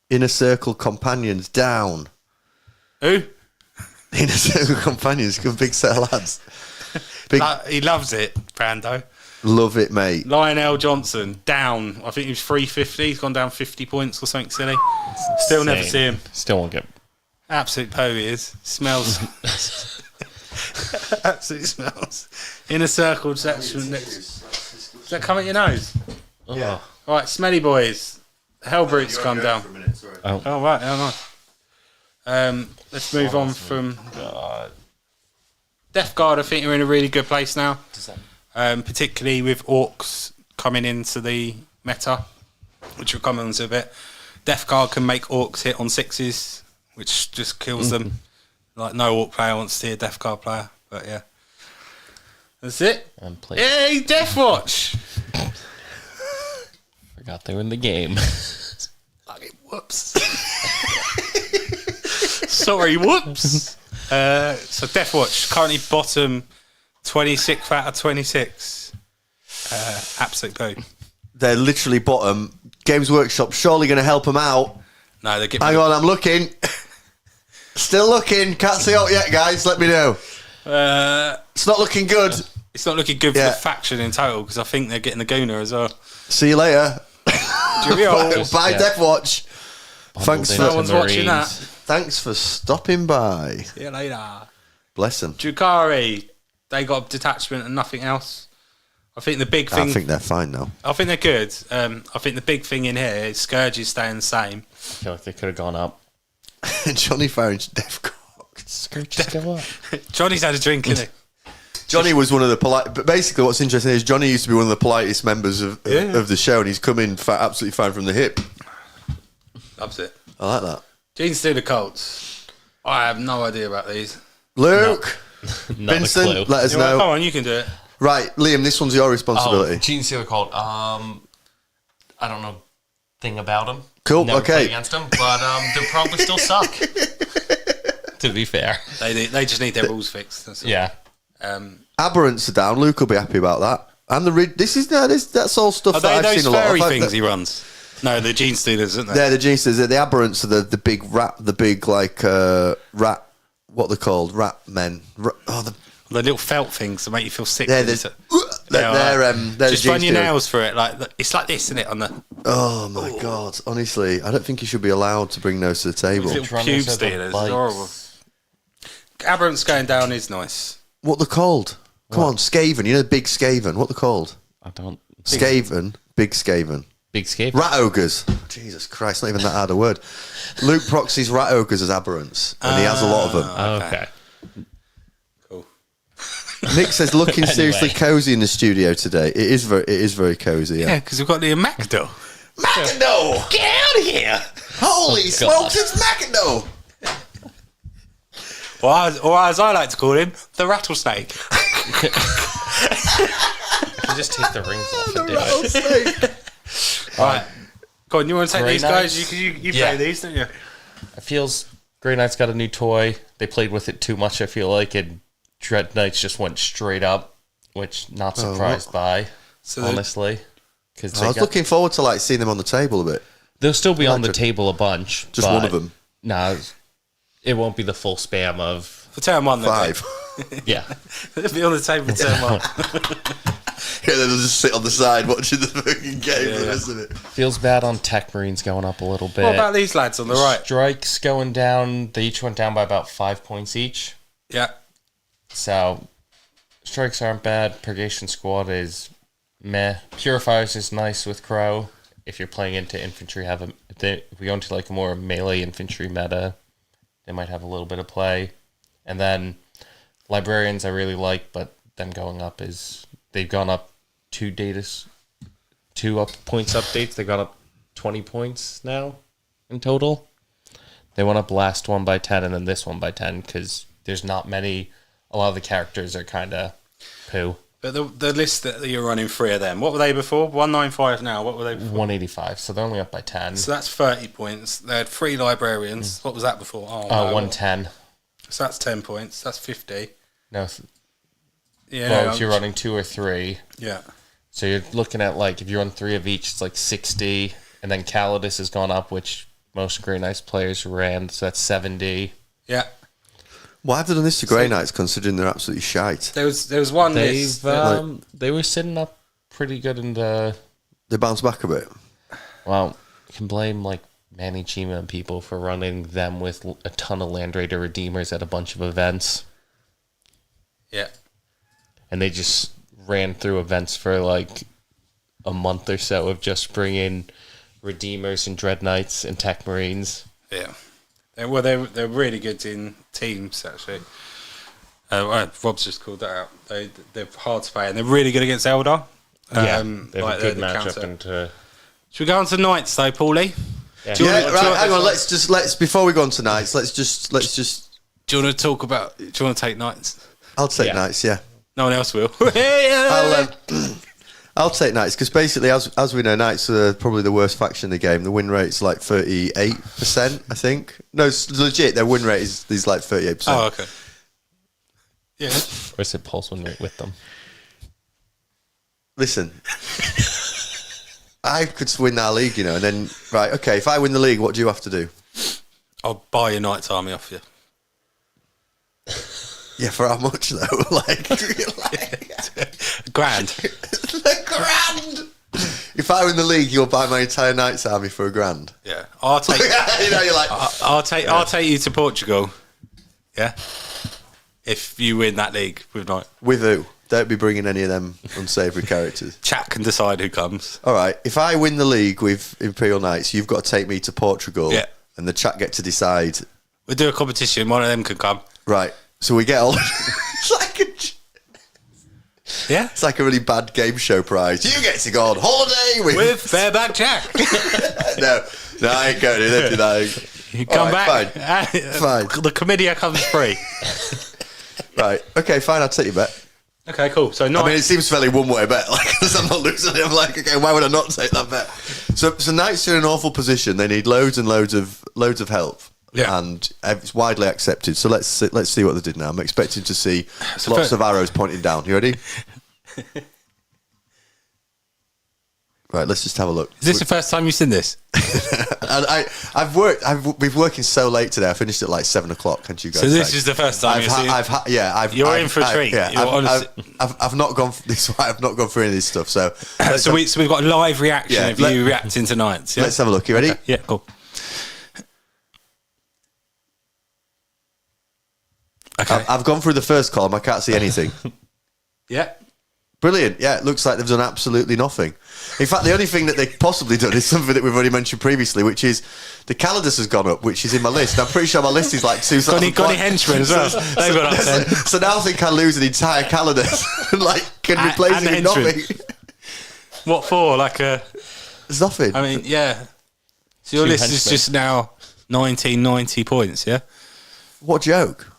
Inner Circle Companions down. Who? Inner Circle Companions, good big set of lads. Big, He loves it, Brando. love it, mate. Lionel Johnson, down. I think he was 350. He's gone down 50 points or something silly. Still never Same. see him. Still won't get... Absolute po he is. Smells. Absolutely smells. Inner circle section next. Does that come at your nose? Yeah. All right, smelly boys. Hellbrutes come down. Oh, right. Oh, nice. Let's move on from Death Guard. I think you're in a really good place now. Particularly with Orcs coming into the meta, which we'll come on to a bit. Death Guard can make Orcs hit on 6s, which just kills them. Like, no Orc player wants to see a Death Guard player, but yeah. That's it. And play. Yay, Deathwatch! Forgot they were in the game. Whoops. Sorry, whoops. So Deathwatch, currently bottom 26th out of 26. Absolute poo. They're literally bottom. Games Workshop surely going to help them out. No, they get Hang on, I'm looking. Still looking. Can't see out yet, guys. Let me know. It's not looking good. It's not looking good for Yeah. the faction in total because I think they're getting the Gooner as well. See you later. Cheerio. Bye, Yeah. Deathwatch. Thanks Bundled for, into No one's watching that. Marines. thanks for stopping by. See you later. Bless them. Drukhari, they got a detachment and nothing else. I think the big thing. I think they're fine now. I think they're good. I think the big thing in here is Scourge is staying the same. I feel like they could have gone up. Johnny firing Death Guard. Just go up. Johnny's had a drink, isn't he? Johnny was one of the polite. But basically, what's interesting is Johnny used to be one of the politest members of the show, and he's come in absolutely fine from the hip. Loves it. I like that. Genestealer Colts. I have no idea about these. Luke, Not Vincent, a clue. let us You know, know. come on, you can do it. Right, Liam, this one's your responsibility. Genestealer called. I don't know thing about them. Cool, Never okay. played against them, but they'll probably still suck. To be fair. They just need their rules fixed. That's all. Yeah. Aberrants are down. Luke will be happy about that. And that's all stuff Are that they I've those seen a lot fairy of. things he runs? No, the Genestealers, isn't they? They're the geniuses. The aberrants are the big rat, the big like rat. What they're called? Rat men. The little felt things that make you feel sick. They're Just the run your Genestealers. nails for it. Like it's like this, isn't it? On the Oh my god! Honestly, I don't think you should be allowed to bring those to the table. little Runners pube are the stealers. It's bites. horrible. Aberrants going down is nice. What they're called? Come on, Skaven. You know the big Skaven. What they're called? I don't. Skaven. Big Skaven. Big scape. Rat ogres. Jesus Christ, not even that hard a word. Luke proxies rat ogres as aberrants, and he has a lot of them. Okay. Cool. Nick says, looking seriously cozy in the studio today. It is very cozy. Yeah, because we've got the McDo. McIndoe! Get out of here! Holy smokes, it's McIndoe! Or as I like to call him, the rattlesnake. You just take the rings off and do it. All right. Go on, you want to take Grey these Knights? guys? You Yeah. play these, don't you? It feels Grey Knight's got a new toy. They played with it too much, I feel like, and Dread Knights just went straight up, which not surprised by, honestly. Because I was looking forward to like seeing them on the table a bit. they'll still be on the table a bunch. Just one of them. No, it won't be the full spam of For turn one, then. 5. yeah. They'll be on the table for turn one. Yeah, they'll just sit on the side watching the fucking game, isn't it? Feels bad on Tech Marines going up a little bit. What about these lads on the right? Strikes going down. They each went down by about 5 points each. Yeah. So strikes aren't bad. Purgation Squad is meh. Purifiers is nice with Crow. If you're playing into infantry, if we go into like a more melee infantry meta, they might have a little bit of play. And then Librarians I really like, but them going up is they've gone up 2 points updates. They've gone up 20 points now in total. They went up last one by 10 and then this one by 10 because there's not many. A lot of the characters are kind of poo. But the list that you're running 3 of them, what were they before? 195 now. What were they before? 185, so they're only up by 10. So that's 30 points. They had 3 librarians. What was that before? Oh, no. 110. So that's 10 points. That's 50. No, Yeah. well, if you're running 2 or 3, Yeah. so you're looking at like if you run 3 of each, it's like 60, and then Calidus has gone up, which most Grey Knights players ran, so that's 70. Yeah. Why have they done this to Grey Knights, considering they're absolutely shite? There was one list. They were sitting up pretty good in the. They bounce back a bit. Well, you can blame like Manny Chima and people for running them with a ton of Land Raider Redeemers at a bunch of events. Yeah. And they just ran through events for like a month or so of just bringing Redeemers and Dread Knights and Tech Marines. Yeah. Well, they're really good in teams, actually. Rob's just called that out. They're hard to play, and they're really good against Eldar. They have a good matchup. Counter. Should we go on to Knights, though, Paulie? Yeah. Hang on. Let's before we go on to Knights, let's just. Do you want to talk about? Do you want to take Knights? I'll take Knights. Yeah. No one else will. I'll take Knights because basically, as we know, Knights are probably the worst faction in the game. The win rate's like 38%, I think. No, it's legit. Their win rate is like 38%. Oh, okay. Yeah. Or is it Pulse win rate with them? Listen, I could win that league, and then right, okay. If I win the league, what do you have to do? I'll buy your Knights army off you. Yeah, for how much though? like grand. $1,000. If I win the league, you'll buy my entire Knights army for $1,000. Yeah, I'll take. You're like, I'll take you to Portugal. Yeah, if you win that league with Knight. with who? Don't be bringing any of them unsavoury characters. Chat can decide who comes. All right, if I win the league with Imperial Knights, you've got to take me to Portugal. Yeah. And the chat get to decide. We'll do a competition. One of them can come. Right. So we get all. Yeah. It's like a really bad game show prize. You get to go on holiday With Bareback Jack. no, I ain't going to do that. You come right, back. Fine. The Comedia comes free. Right. Okay, fine. I'll take your bet. Okay, cool. So I mean, it seems fairly one-way bet. Like, because I'm not losing it. I'm like, okay, why would I not take that bet? So Knights are in an awful position. They need loads and loads of help. Yeah. And it's widely accepted. So let's see what they did now. I'm expecting to see lots of arrows pointing down. You ready? Right, let's just have a look. Is this the first time you've seen this? And I've been working so late today. I finished at like 7 o'clock. Can't you guys? So this is the first time you've seen it? You're in for a treat. Yeah, I've not gone. This is why I've not gone through any of this stuff. So we've got a live reaction of you reacting to Knights. Yeah? Let's have a look. You ready? Okay. Yeah, cool. Okay. I've gone through the first column. I can't see anything. Yeah. Brilliant. Yeah, it looks like they've done absolutely nothing. In fact, the only thing that they've possibly done is something that we've already mentioned previously, which is the Calidus has gone up, which is in my list. I'm pretty sure my list is like 2,000 Got any henchmen as well? They've got up then. So now I think I lose an entire Calidus and like can replace and it with henchmen. nothing. What for? Like a... There's nothing. I mean, yeah. So your Two list is henchmen. just now 1990 points, yeah? What a joke.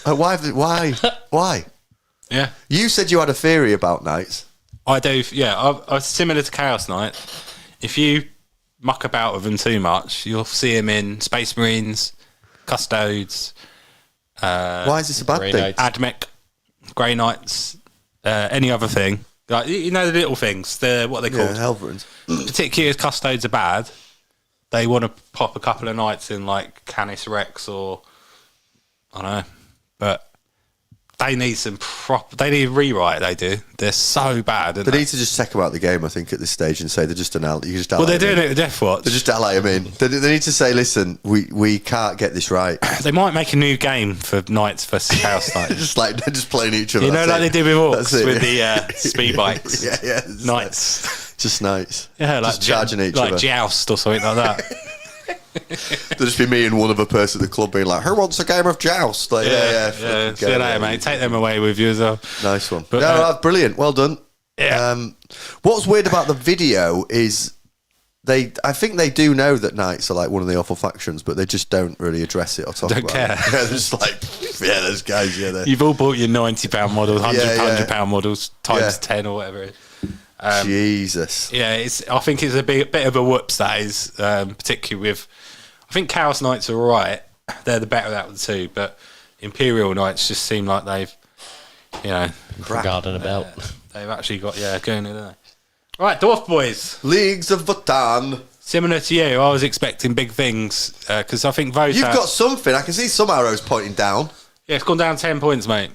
Why? Yeah. You said you had a theory about knights. I do, yeah. I'm similar to Chaos Knight. If you muck about with them too much, you'll see them in Space Marines, Custodes, Why is this a bad Grey thing? Knights. Admech, Grey Knights, any other thing. Like, you know the little things, what are they Yeah, called? Helverins. Particularly as Custodes are bad, they want to pop a couple of knights in like Canis Rex or I don't know, but they need some they need a rewrite. They do. They're so bad. They need to just check about the game, I think, at this stage and say they're just an ally. You just Well, they're doing it with Deathwatch. They just ally them in. They need to say, listen, we can't get this right. They might make a new game for Knights versus Chaos Knights. Just like they're just playing each other. You know, that's like it. they did with That's Orcs it. with the speed bikes. Yeah, it's Knights. just knights. Yeah, like just charging each like other. Joust or something like that. There'll just be me and one other person at the club being like, "Who wants a game of joust?" Like, yeah. fucking See you go, later, mate. Take them away with you as well. Nice one. But, No, brilliant. Well done. Yeah. What's weird about the video is I think they do know that knights are like one of the awful factions, but they just don't really address it or talk Don't about care. it. Yeah, they're just like, yeah, those guys, yeah, they're You've all bought your £90 models, £100 Yeah. models times Yeah. 10 or whatever it is. Jesus. Yeah, I think it's a bit of a whoops, that is, particularly with... I think Chaos Knights are right. They're the better out of the two, but Imperial Knights just seem like they've, Forgotten about. they've actually got, going in there. Right, Dwarf Boys. Leagues of Votan. Similar to you, I was expecting big things, because I think Votan... You've got something. I can see some arrows pointing down. Yeah, it's gone down 10 points, mate.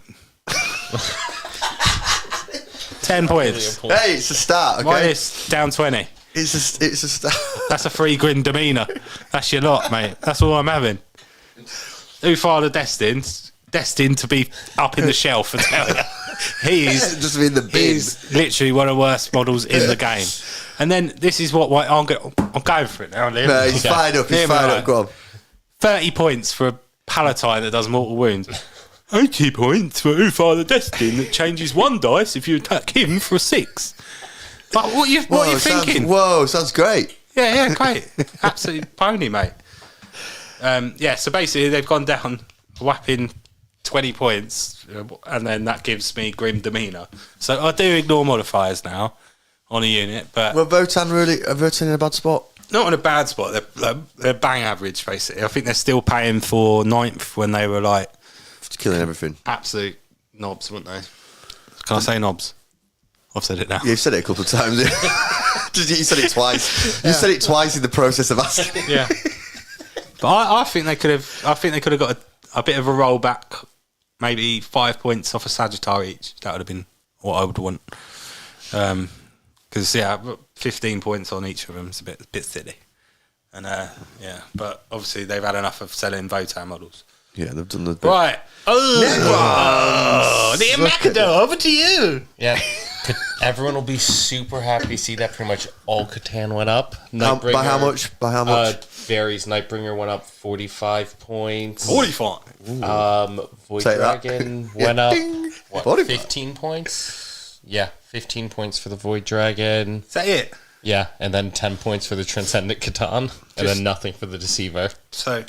10 points. Hey, it's a start, okay? Mine is down 20. It's a start. That's a 3 grin demeanour. That's your lot, mate. That's all I'm having. Ufather destined to be up in the shelf, I tell you. He is Just in the bin. He's literally one of the worst models in the game. And then this is what I'm going for it now, Liam. No, he's fired up. He's Hear me fired out. up. Go on. 30 points for a Palatine that does mortal wounds. 80 points for Ufather Destin that changes 1 dice if you attack him for a 6. Like, what are you thinking? Sounds great. Yeah, great. Absolute pony, mate. So basically they've gone down a whapping 20 points, and then that gives me grim demeanour. So I do ignore modifiers now on a unit, but Well, Votan in a bad spot? not in a bad spot. They're bang average, basically. I think they're still paying for 9th when they were like Killing everything. absolute knobs, weren't they? Can I say knobs? I've said it now. Yeah, you've said it a couple of times. You said it twice. You said it twice in the process of asking. Yeah. But I think they could have. I think they could have got a bit of a roll back, maybe 5 points off a Sagittarius each. That would have been what I would want. Because 15 points on each of them is a bit silly. And but obviously they've had enough of selling Votan models. Yeah, they've done the bit. Right. Oh, the Macador, over to you. Yeah. Everyone will be super happy to see that pretty much all Catan went up. By how much? By how much? Varies. Nightbringer went up 45 points. 45. Void Take that. Dragon went up, Ding. what, 45. 15 points? Yeah, 15 points for the Void Dragon. Is that it? Yeah, and then 10 points for the Transcendent Catan, and then nothing for the Deceiver. So,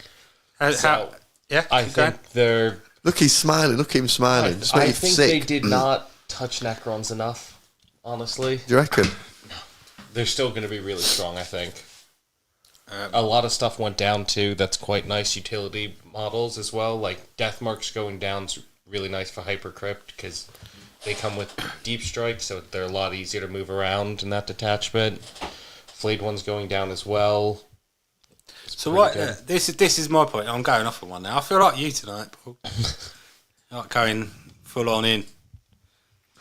So, yeah, I keep going. think they're... Look, he's smiling. Look at him smiling. It's I making think sick. they did not touch Necrons enough, honestly. Do you reckon? They're still going to be really strong, I think. A lot of stuff went down too. That's quite nice utility models as well. Like Deathmarks going down's really nice for Hypercrypt because they come with Deep Strike, so they're a lot easier to move around in that detachment. Flayed one's going down as well. So what? good. This is my point. I'm going off on one now. I feel like you tonight, Paul. Like going full on in.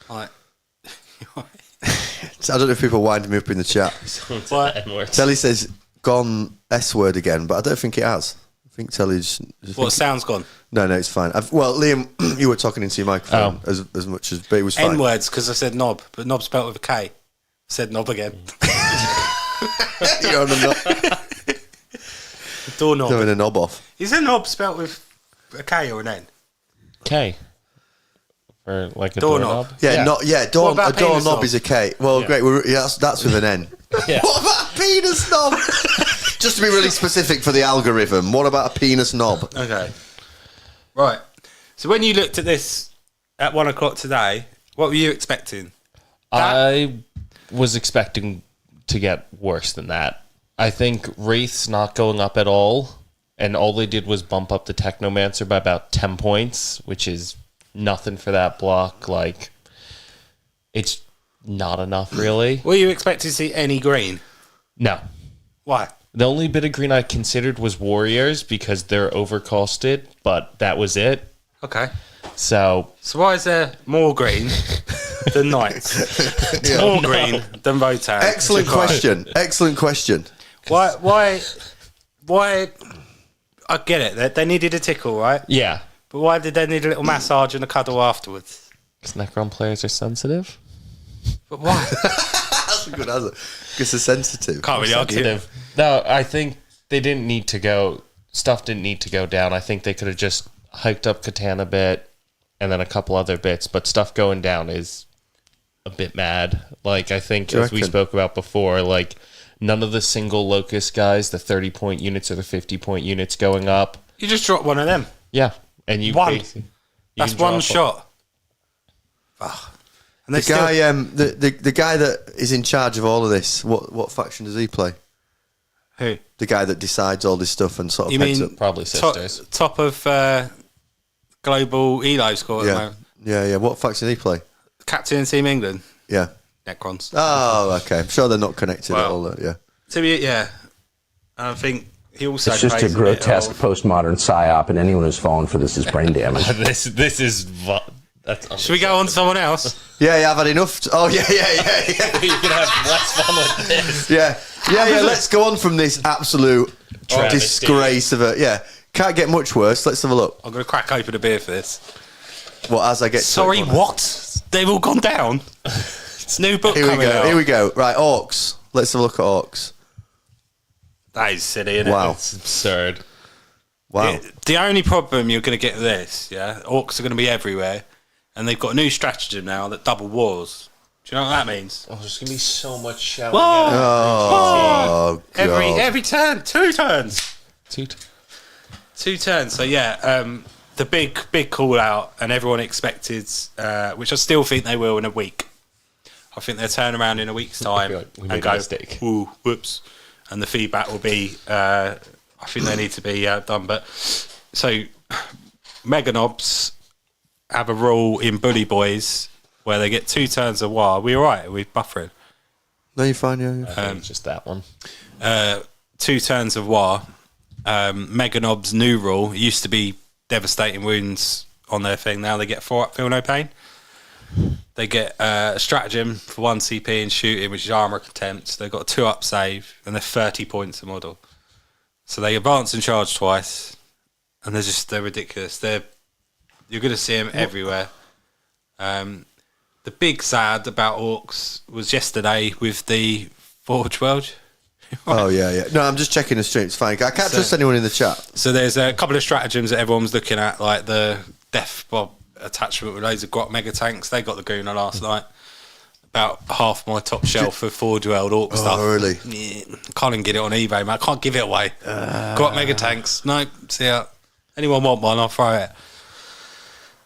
Like, So I don't know if people are winding me up in the chat. what? Telly says gone S word again, but I don't think it has. I think Telly's. What sound's gone? No, it's fine. Well, Liam, you were talking into your microphone as much as, but it was fine. N words because I said knob, but knob spelt with a K. Said knob again. You're on a knob. Doorknob. Doing a knob off. Is a knob spelt with a K or an N? K. Or like a Doorknob. doorknob. Yeah, What about a door penis knob knob? is a K. Well, Yeah. great. That's with an N. Yeah. What about a penis knob? Just to be really specific for the algorithm, what about a penis knob? Okay. Right. So when you looked at this at 1 o'clock today, what were you expecting? I was expecting to get worse than that. I think Wraith's not going up at all, and all they did was bump up the Technomancer by about 10 points, which is nothing for that block. Like, it's not enough, really. Were you expecting to see any green? No. Why? The only bit of green I considered was Warriors, because they're overcosted, but that was it. Okay. So So why is there more green than Knights? More green than Votan? Excellent question. Excellent question. Why? I get it. They needed a tickle, right? yeah, But why did they need a little massage and a cuddle afterwards? because Necron players are sensitive. But why? That's a good answer. Because they're sensitive. Can't really argue. Sensitive. No, I think they didn't need to go. Stuff didn't need to go down. I think they could have just hiked up Catan a bit, and then a couple other bits. But stuff going down is a bit mad. Like, I think, as we reckon? spoke about before, like, none of the single locust guys, the 30-point units or the 50-point units going up. You just dropped one of them. Yeah, and you One. basically- you That's can one drop shot. Ugh. And they The guy, the guy that is in charge of all of this, what faction does he play? Who? The guy that decides all this stuff and sort of You heads mean up. Probably sisters. top of global Elo score at the Yeah, moment. yeah. What faction does he play? Captain Team England. Yeah. Necrons. Oh, okay. I'm sure they're not connected at all. Yeah. To be, yeah. I think he also It's just a plays grotesque bit of- postmodern psyop, and anyone who's fallen for this is brain damage. this is that's Should we go on to someone else? Yeah, I've had enough. Oh, yeah. You're gonna have less fun with this. Yeah. Let's go on from this absolute Travesty. disgrace of a. Yeah. Can't get much worse. Let's have a look. I'm going to crack open a beer for this. Well, as I get. to Sorry, it, what? They've all gone down. It's a new book Here we coming go. out. Here we go. Right, Orcs. Let's have a look at Orcs. That is silly, isn't Wow. It's absurd. Wow. it? The only problem you're going to get with this, yeah, Orcs are going to be everywhere, and they've got a new stratagem now that double wars. Do you know what that means? Oh, there's gonna be so much shouting. Whoa! Oh, God. Every turn, 2 turns. Toot. 2 turns. So yeah, the big call out, and everyone expected, which I still think they will in a week. I think they'll turn around in a week's time like, we and made a go, mistake. "Ooh, whoops," and the feedback will be, I think they need to be done. But so, Mega Knobs have a rule in Bully Boys where they get 2 turns of war. Are we all right? We're buffering. No, you're fine, yeah. Just that one. 2 turns of war. Mega Knob's new rule, it used to be devastating wounds on their thing. Now they get 4 up, feel no pain. They get a stratagem for 1 CP and shooting, which is armor contempt. They've got a 2 up save, and they're 30 points a model. So they advance and charge twice, and they're ridiculous. You're going to see them everywhere. The big sad about Orcs was yesterday with the Forge World. Oh, yeah. No, I'm just checking the stream. It's fine. I can't trust anyone in the chat. So there's a couple of stratagems that everyone was looking at, like the Death Bob attachment with loads of Grot mega tanks. They got the Gooner last night. About half my top shelf of Forge World Orc stuff. Oh, really? Yeah, can't even get it on eBay, man. I can't give it away. Grot mega tanks. No, see ya. Anyone want one, I'll throw it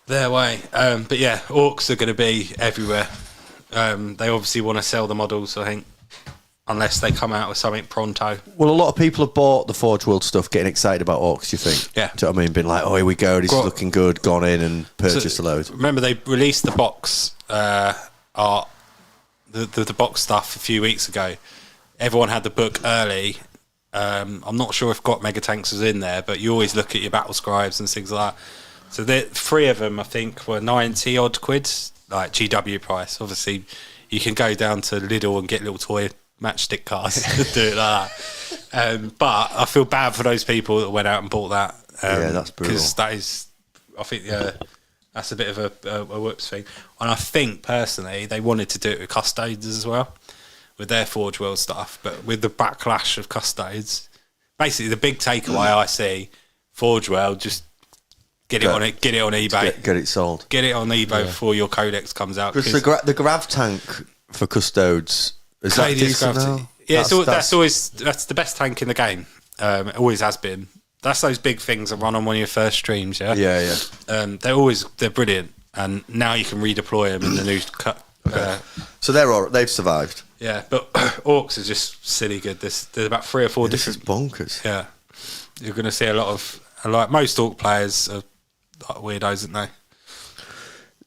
their way. But yeah, Orcs are going to be everywhere. They obviously want to sell the models, I think. Unless they come out with something pronto. Well, a lot of people have bought the Forge World stuff, getting excited about Orcs, you think? Yeah. Do you know what I mean? Been like, oh, here we go, this is looking good, gone in and purchased a load. Remember, they released the box art, the box stuff a few weeks ago. Everyone had the book early. I'm not sure if Got Mega Tanks was in there, but you always look at your battle scribes and things like that. So 3 of them, I think, were 90 odd quid, like GW price. Obviously, you can go down to Lidl and get little toy matchstick cards to do it like that. But I feel bad for those people that went out and bought that. Yeah, that's brutal. Because that is, I think, that's a bit of a whoops thing. And I think, personally, they wanted to do it with custodes as well. with their Forge World stuff, but with the backlash of custodes, basically the big takeaway I see, Forge World, just get it on eBay. Get it sold. Get it on eBay before your codex comes out. Because the grav tank for custodes, is that decent now? Yeah, that's the best tank in the game. It always has been. That's those big things that run on one of your first streams, yeah? Yeah. They're brilliant, and now you can redeploy them in the new cut. So they've survived. Yeah, but Orcs are just silly good. There's about 3 or 4 different... This is bonkers. Yeah. You're going to see a lot of... Like, most Orc players are like weirdos, aren't they?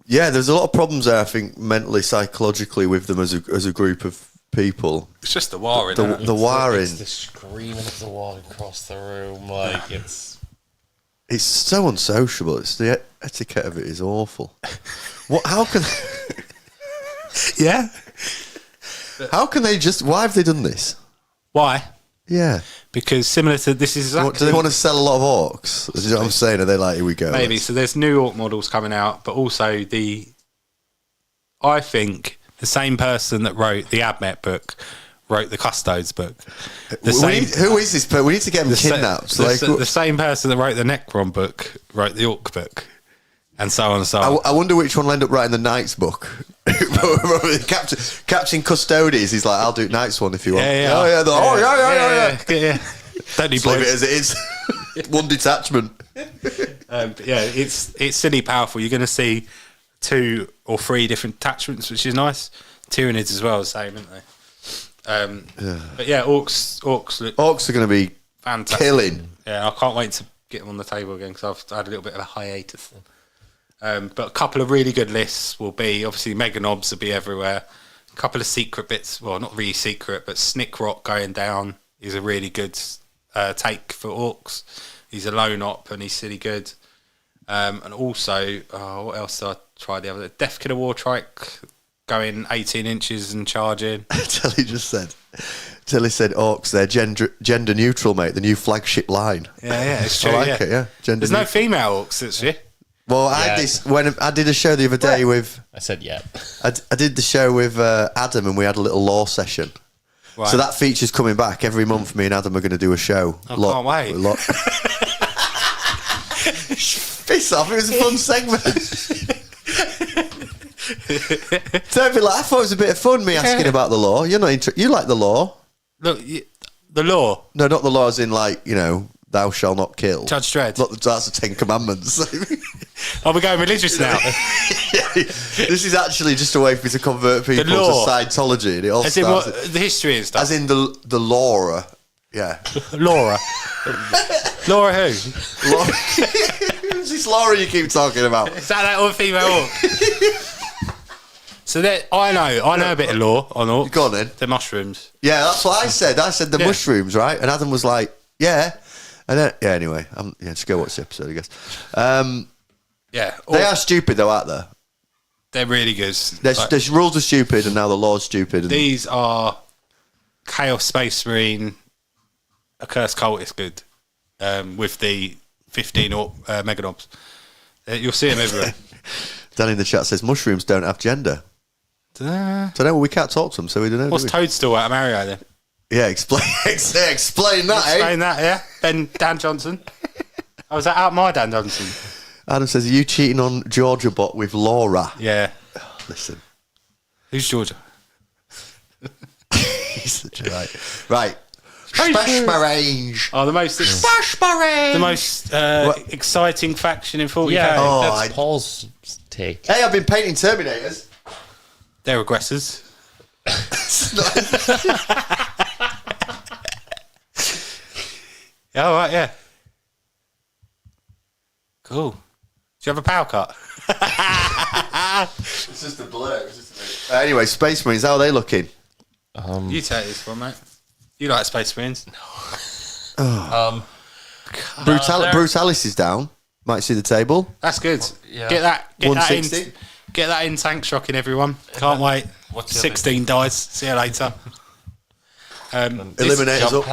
Yeah, there's a lot of problems there, I think, mentally, psychologically, with them as a group of people. It's just the wiring. The wiring. It's the screaming of the wall across the room. Like, it's so unsociable. It's the etiquette of it is awful. How can... Yeah. How can they just... Why have they done this? Why? Yeah. Because similar to... This is exactly... Do they want to sell a lot of orcs? Is what I'm saying? Are they like, here we go? Maybe. So there's new Orc models coming out, but also I think the same person that wrote the Admet book wrote the Custodes book. Who is this person? We need to get him kidnapped. The same person that wrote the Necron book wrote the Orc book. And so on and so on. I wonder which one will end up writing the Knights book. Captain Custodes, he's like, I'll do Knights one if you want. Yeah. Yeah. Don't need Leave it as it is. One detachment. It's silly powerful. You're going to see 2 or 3 different attachments, which is nice. Tyranids as well, the same, aren't they? But yeah, Orcs are going to be fantastic. Killing. Yeah, I can't wait to get them on the table again because I've had a little bit of a hiatus. But a couple of really good lists will be, obviously, Mega Knobs will be everywhere. A couple of secret bits, well, not really secret, but Snick Rock going down is a really good take for Orcs. He's a lone op and he's silly good. And also, what else did I try the other day? Death Killer War Trike going 18 inches and charging. Tilly said, Orcs, they're gender neutral, mate, the new flagship line. Yeah, it's true. I like it, yeah. There's no female Orcs, actually. Well, I had this when I did a show the other day with. I said yeah. I did the show with Adam, and we had a little law session. Right. So that feature's coming back every month. Me and Adam are going to do a show. I can't wait. Piss off! It was a fun segment. Don't be like, I thought it was a bit of fun. Me asking about the law. You're not. You like the law? Look, the law. No, not the law. As in, like, thou shalt not kill. Judge Dredd. That's the 10 Commandments. Are we going religious now? This is actually just a way for me to convert people to Scientology. And it all as in what, the history and stuff? As in the Laura. Yeah. Laura. Laura who? Who's this Laura you keep talking about? Is that all female orc? So I know a bit of law on orcs. Go on then. The mushrooms. Yeah, that's what I said. I said the mushrooms, right? And Adam was like, yeah. And then, anyway, just go watch the episode, I guess. They are stupid, though, aren't they? They're really good. There's rules are stupid, and now the law's stupid. These are Chaos Space Marine, Accursed Cultist good, with the 15 Mega Knobs. You'll see them everywhere. Dan in the chat says, mushrooms don't have gender. Don't know, we can't talk to them, so we don't know. What's Toadstool out of Mario, then? Yeah, explain that, Explain that, yeah. Dan Johnson. I was out my Dan Johnson. Adam says, are you cheating on Georgia Bot with Laura? Yeah. Listen. Who's Georgia? He's such a right. Spash Marines. Oh, the most exciting faction in 40k. Yeah, that's Paul's take. Hey, I've been painting Terminators. They're aggressors. Oh, right, yeah. Cool. Do you have a power cut? It's just a blur. Anyway, Space Marines, how are they looking? You take this one, mate. You like Space Marines? No. Brutalis is down. Might see the table. That's good. Yeah. Get that 160. Get that in tank shocking, everyone. Can't wait. 16 dies. See you later. Eliminators up.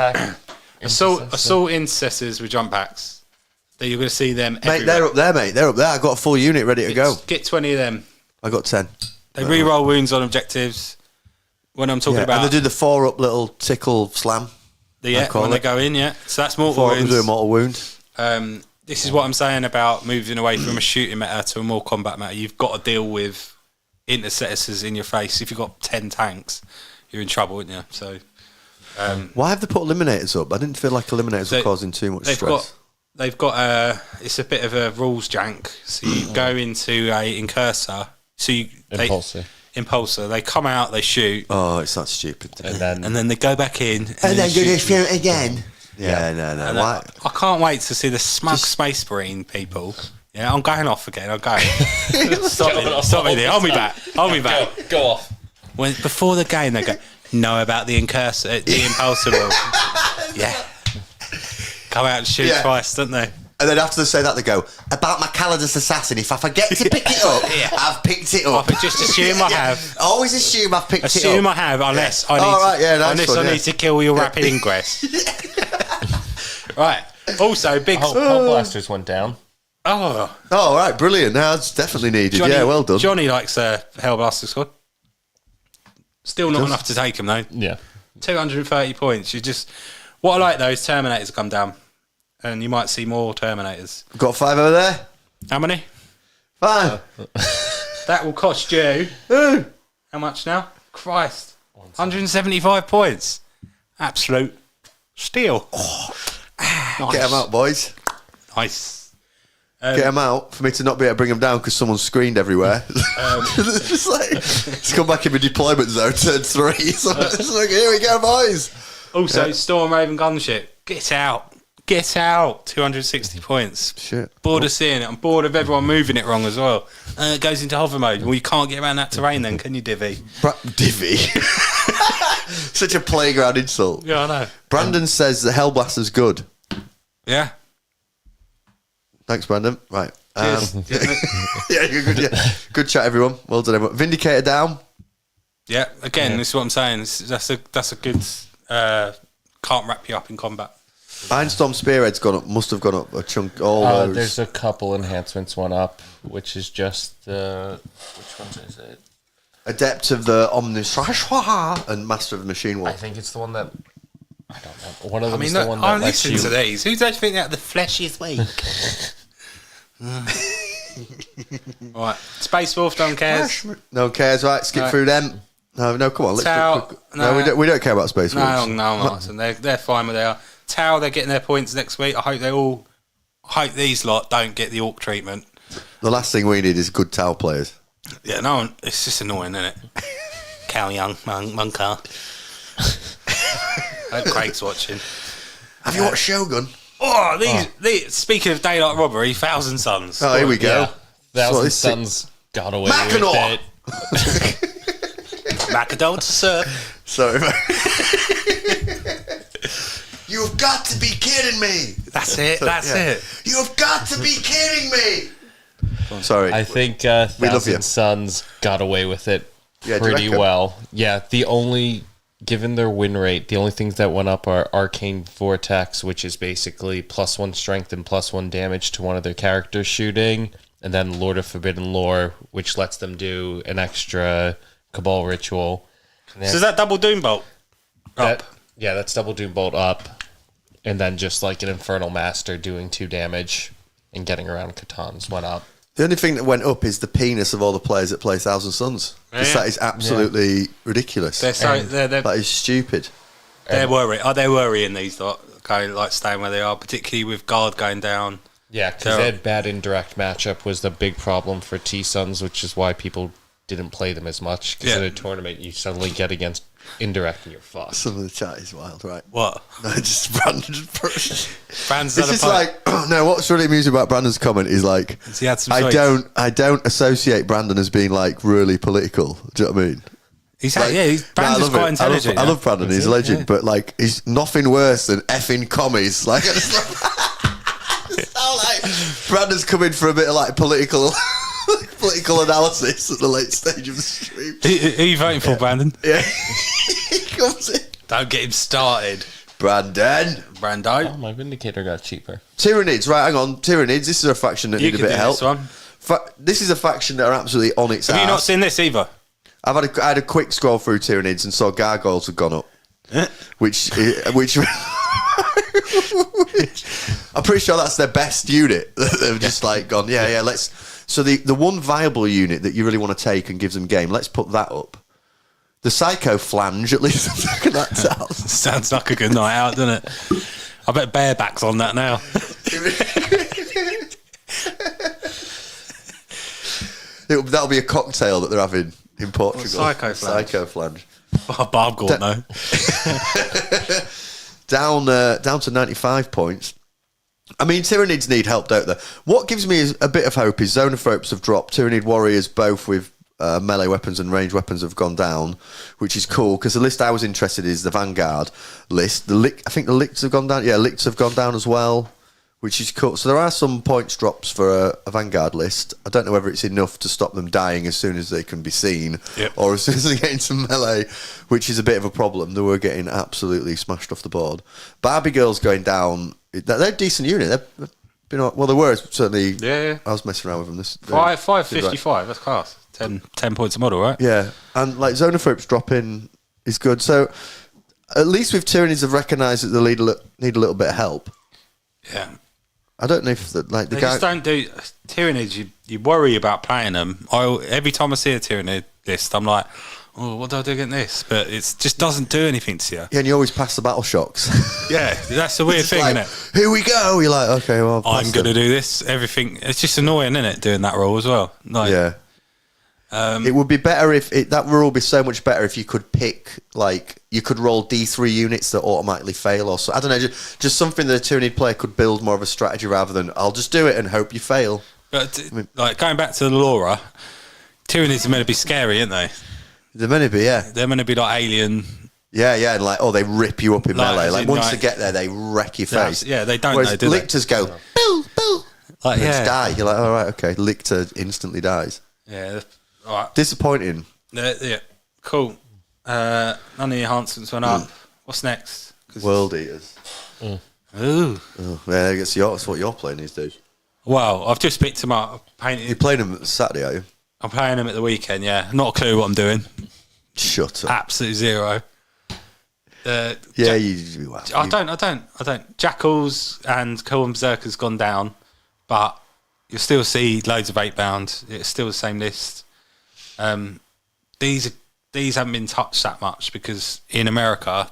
Assault intercessors with jump packs. You're going to see them everywhere. Mate, they're up there, mate. They're up there. I've got a full unit ready to go. Get 20 of them. I got 10. They re-roll wounds on objectives. when I'm talking Yeah, about. and they do the 4-up little tickle slam. When they go in, So that's mortal 4-up, wounds. do a mortal wound. This is what I'm saying about moving away from a shooting meta to a more combat meta. You've got to deal with intercessors in your face. If you've got 10 tanks, you're in trouble, aren't you? So, Why have they put eliminators up? I didn't feel like eliminators were causing too much stress. They've got it's a bit of a rules jank. So you go into a incursor. So Impulsor. They come out, they shoot. Oh, it's that stupid. And then they go back in. And then you shoot again. Yeah, no. Why? I can't wait to see the smug Space Marine people. Yeah, I'm going off again. I'm going. Stop me there. Hold me back. Go off. Before the game, they go, know about the Impulsor rule. Yeah. Come out and shoot twice, don't they? And then after they say that, they go, about my Calidus Assassin, if I forget to pick it up, I've picked it up. I just assume I have. Always assume I've picked it up. Assume I have, unless I need to kill your rapid ingress. Right. Also, big... Hull blasters went down. Oh, right, brilliant. Now it's definitely needed. Well done. Johnny likes Hellblaster squad. Still not enough to take him, though. Yeah. 230 points. What I like, though, is Terminators come down. And you might see more Terminators. Got 5 over there. How many? 5. That will cost you... How much now? Christ. 175 points. Absolute steal. Nice. Get them out, boys. Nice. Get them out for me to not be able to bring them down because someone's screened everywhere. It's come back in my deployment zone, turn 3. So it's like, here we go, boys. Also, Storm Raven gunship. Get out. 260 points. Shit. Bored of seeing it. I'm bored of everyone moving it wrong as well. It goes into hover mode. Well, you can't get around that terrain then, can you, Divvy? Divvy? Such a playground insult. Yeah, I know. Brandon says the Hellblaster's good. Yeah. Thanks, Brandon. Right. Cheers. You're good. Yeah. Good chat, everyone. Well done, everyone. Vindicator down. Yeah. Again, this is what I'm saying. That's a good. Can't wrap you up in combat. Iron Spearhead's gone up. Must have gone up a chunk. All those. There's a couple enhancements went up, which is just which one is it? Adept of the Omnis and Master of the Machine War. I think it's the one that. I don't know. One of them is look, the one that lets you. To these. Who don't think that the flesh is weak? Right. Space Wolf don't cares. No cares, right? Skip through them. No, come on. We don't care about Space Wolves. No, Martin. They're fine where they are. Tau, they're getting their points next week. I hope these lot don't get the Orc treatment. The last thing we need is good Tau players. Yeah, no, it's just annoying, isn't it? Cal Young, Monka. I hope Craig's watching. Have you watched Shogun? These speaking of daylight robbery, Thousand Suns. Oh, here we go. Yeah. Thousand Suns got away with it. Macadon to serve. Sorry, You've got to be kidding me. That's it. You've got to be kidding me. Sorry. I think Thousand Suns got away with it pretty well. Yeah, given their win rate, the only things that went up are Arcane Vortex, which is basically +1 strength and +1 damage to one of their characters shooting, and then Lord of Forbidden Lore, which lets them do an Cabal ritual. So is that double Doombolt? That's double Doombolt up, and then just like an Infernal Master doing 2 damage and getting around Catans went up. The only thing that went up is the penis of all the players that play Thousand Suns. That is absolutely ridiculous. That is stupid. They're worried. Are they worrying these like staying where they are, particularly with Guard going down? Yeah, because they had bad indirect matchup was the big problem for T-Suns, which is why people didn't play them as much. Because in a tournament, you suddenly get against indirect and you're fucked. Some of the chat is wild, right? What? No, just Brandon. Brandon's this is like no. What's really amusing about Brandon's comment is like I don't associate Brandon as being like really political. Do you know what I mean? Brandon's quite intelligent. I love Brandon. He's a legend, but like he's nothing worse than effing commies. Like, Brandon's coming for a bit of like political analysis at the late stage of the stream. Who are you voting for, Brandon? Yeah. He comes in. Don't get him started. Brando. Oh, my Vindicator got cheaper. Tyranids, right, hang on. Tyranids, this is a faction that need a bit of help. This one. This is a faction that are absolutely on its ass. Have you not seen this either? I had a quick scroll through Tyranids and saw gargoyles had gone up, which I'm pretty sure that's their best unit. They've just like gone, yeah. Let's. So the one viable unit that you really want to take and gives them game, let's put that up. The Psycho Flange, at least. That sounds like a good night out, doesn't it? I bet Bareback's on that now. That'll be a cocktail that they're having in Portugal. Psycho Flange. Oh, Barb Gort, no. Down to 95 points. I mean, Tyranids need help, don't they? What gives me a bit of hope is Zonophobes have dropped. Tyranid warriors, both with melee weapons and ranged weapons, have gone down, which is cool, because the list I was interested in is the Vanguard list. I think the Licts have gone down. Yeah, Licts have gone down as well, which is cool. So there are some points drops for a Vanguard list. I don't know whether it's enough to stop them dying as soon as they can be seen, or as soon as they get into melee, which is a bit of a problem. They were getting absolutely smashed off the board. Barbie Girls going down. They're a decent unit. They've been, well, they were certainly. Yeah. I was messing around with them. 555. That's class. 10 points a model, right? Yeah, and like Zonophobes dropping is good. So at least with Tyranids, have recognised that they need a little bit of help. Yeah. I don't know if they just don't do Tyranids. You worry about playing them. Every time I see a Tyranid list, I'm like, oh, what do I do against this? But it just doesn't do anything to you. Yeah, and you always pass the battle shocks. Yeah, that's the weird thing, like, isn't it? Here we go. You're like, okay, well, I'm going to do this. Everything. It's just annoying, isn't it? Doing that role as well. Like, yeah. It would be better if that rule would be so much better if you could pick, like, you could roll D3 units that automatically fail, or so. I don't know, just something that a Tyranid player could build more of a strategy rather than I'll just do it and hope you fail. But like going back to the Laura, Tyranids are meant to be scary, aren't they? They're meant to be, yeah. They're meant to be like alien. Yeah, and like, they rip you up in melee. Like once they get there, they wreck your face. Yeah, they don't. Whereas know, do Lictors go, boo, boo, like die. You're like, all right, okay. Lictor instantly dies. Yeah. All right. Disappointing. Yeah, cool. None of the enhancements went up. What's next? World Eaters. Ooh. Oh, yeah, that's what you're playing these days. Well, I've just picked them up. You're playing them Saturday, are you? I'm playing them at the weekend, yeah. Not a clue what I'm doing. Shut up. Absolute zero. I don't. Jackals and Cohen Berserker's gone down, but you'll still see loads of 8-bound. It's still the same list. These haven't been touched that much because in America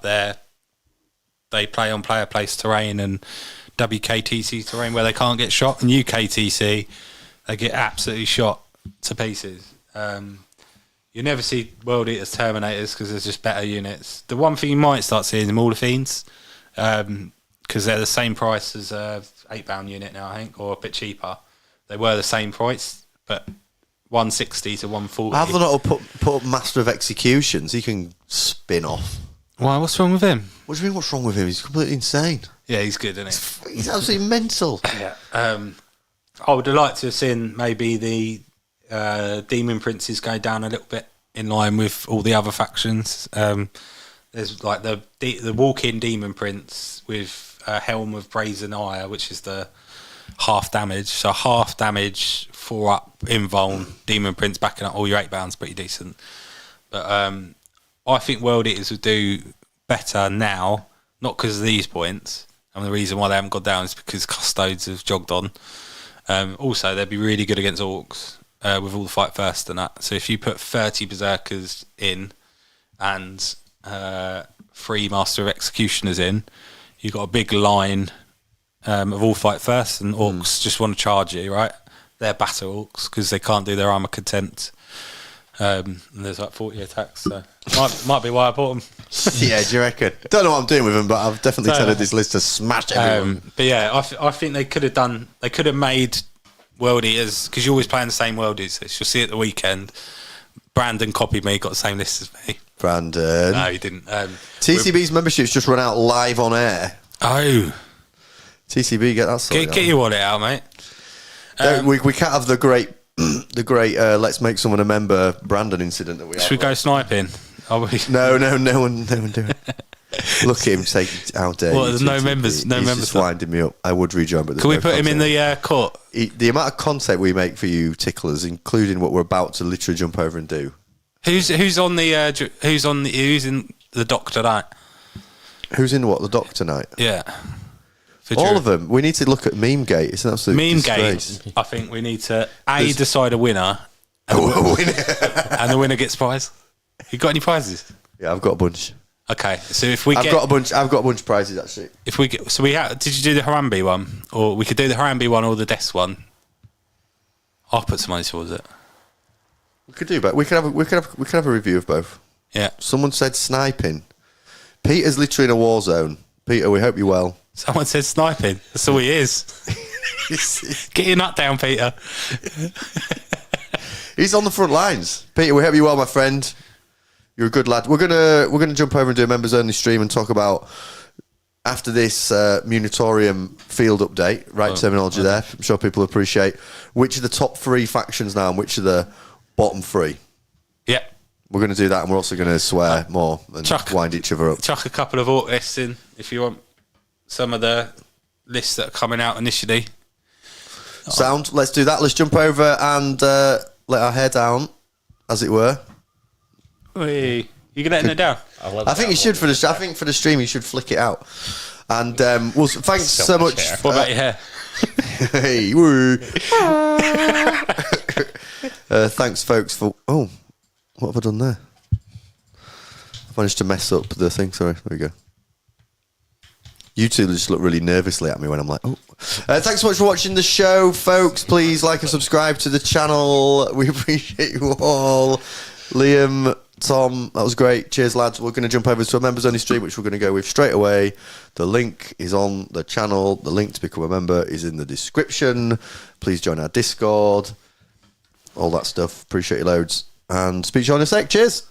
they play on player place terrain and WKTC terrain where they can't get shot, and UKTC they get absolutely shot to pieces. You never see World Eaters Terminators because there's just better units. The one thing you might start seeing is Mauler Fiends because they're the same price as a 8-bound unit now, I think, or a bit cheaper. They were the same price, but 160 to 140. Have they not put up Master of Executions? He can spin off. Why? What's wrong with him? What do you mean? What's wrong with him? He's completely insane. Yeah, he's good, isn't he? He's absolutely mental. Yeah. I would have liked to have seen maybe the Demon Princes go down a little bit in line with all the other factions. There's like the walk-in Demon Prince with a Helm of Brazen Ire, which is the half damage. So half damage, 4-up invuln, Demon Prince backing up all your 8-bounds, pretty decent. But I think World Eaters would do better now, not because of these points. And the reason why they haven't gone down is because Custodes have jogged on. Also, they'd be really good against Orcs with all the fight first and that. So if you put 30 Berserkers in and 3 Master of Executioners in, you've got a big line of all fight first, and Orcs just want to charge you, right? They're battle Orcs because they can't do their armor content. And there's like 40 attacks, so might be why I bought them. Yeah, do you reckon? Don't know what I'm doing with them, but I've definitely tended this list to smash everyone. But yeah, I think they could have made World Eaters, because you're always playing the same World Eaters. You'll see it the weekend. Brandon copied me, got the same list as me. Brandon. No, he didn't. TCB's membership's just run out live on air. Oh. TCB, get that sorted Get your wallet out, mate. We can't have the great let's make someone a member Brandon incident that we had. Should we go sniping? No one do it. Look at him say, how dare you. There's no members. No He's members. just winding me up. I would rejoin, but can we put him in the court? The amount of content we make for you ticklers, including what we're about to literally jump over and do, Who's in the dock tonight? Who's in what? The dock tonight? Yeah. All of them. We need to look at Meme Gate. It's an absolute disgrace. Gate. I think we need to decide a winner, and the winner gets prize. You got any prizes? Yeah, I've got a bunch. Okay, so if we I've got a bunch of prizes actually. If we get, so we did you do the Harambe one, or we could do the Harambe one or the Death one? I'll put some money towards it. We could do both. We could have a review of both. Yeah. Someone said sniping. Peter's literally in a war zone. Peter, we hope you're well. Someone said sniping. That's all he is. Get your nut down, Peter. He's on the front lines. Peter, we hope you're well, my friend. You're a good lad. We're gonna jump over and do a members only stream and talk about after this Munitorium field update. Right terminology there. I'm sure people appreciate which are the top 3 factions now and which are the bottom 3. Yeah. We're going to do that, and we're also going to swear more and wind each other up. Chuck a couple of Orc lists in if you want some of the lists that are coming out initially. Sound. Let's do that. Let's jump over and let our hair down, as it were. Wait, you gonna let it down? I think you should for the stream. You should flick it out. And well, thanks so much. What about your hair? Hey, woo. Thanks, folks, for. Oh, what have I done there? I managed to mess up the thing. Sorry. There we go. You two just look really nervously at me when I'm like, oh. Thanks so much for watching the show, folks. Please like and subscribe to the channel. We appreciate you all. Liam, Tom, that was great. Cheers, lads. We're going to jump over to a members only stream, which we're going to go with straight away. The link is on the channel. The link to become a member is in the description. Please join our Discord. All that stuff. Appreciate you loads. And speak to you in a sec. Cheers.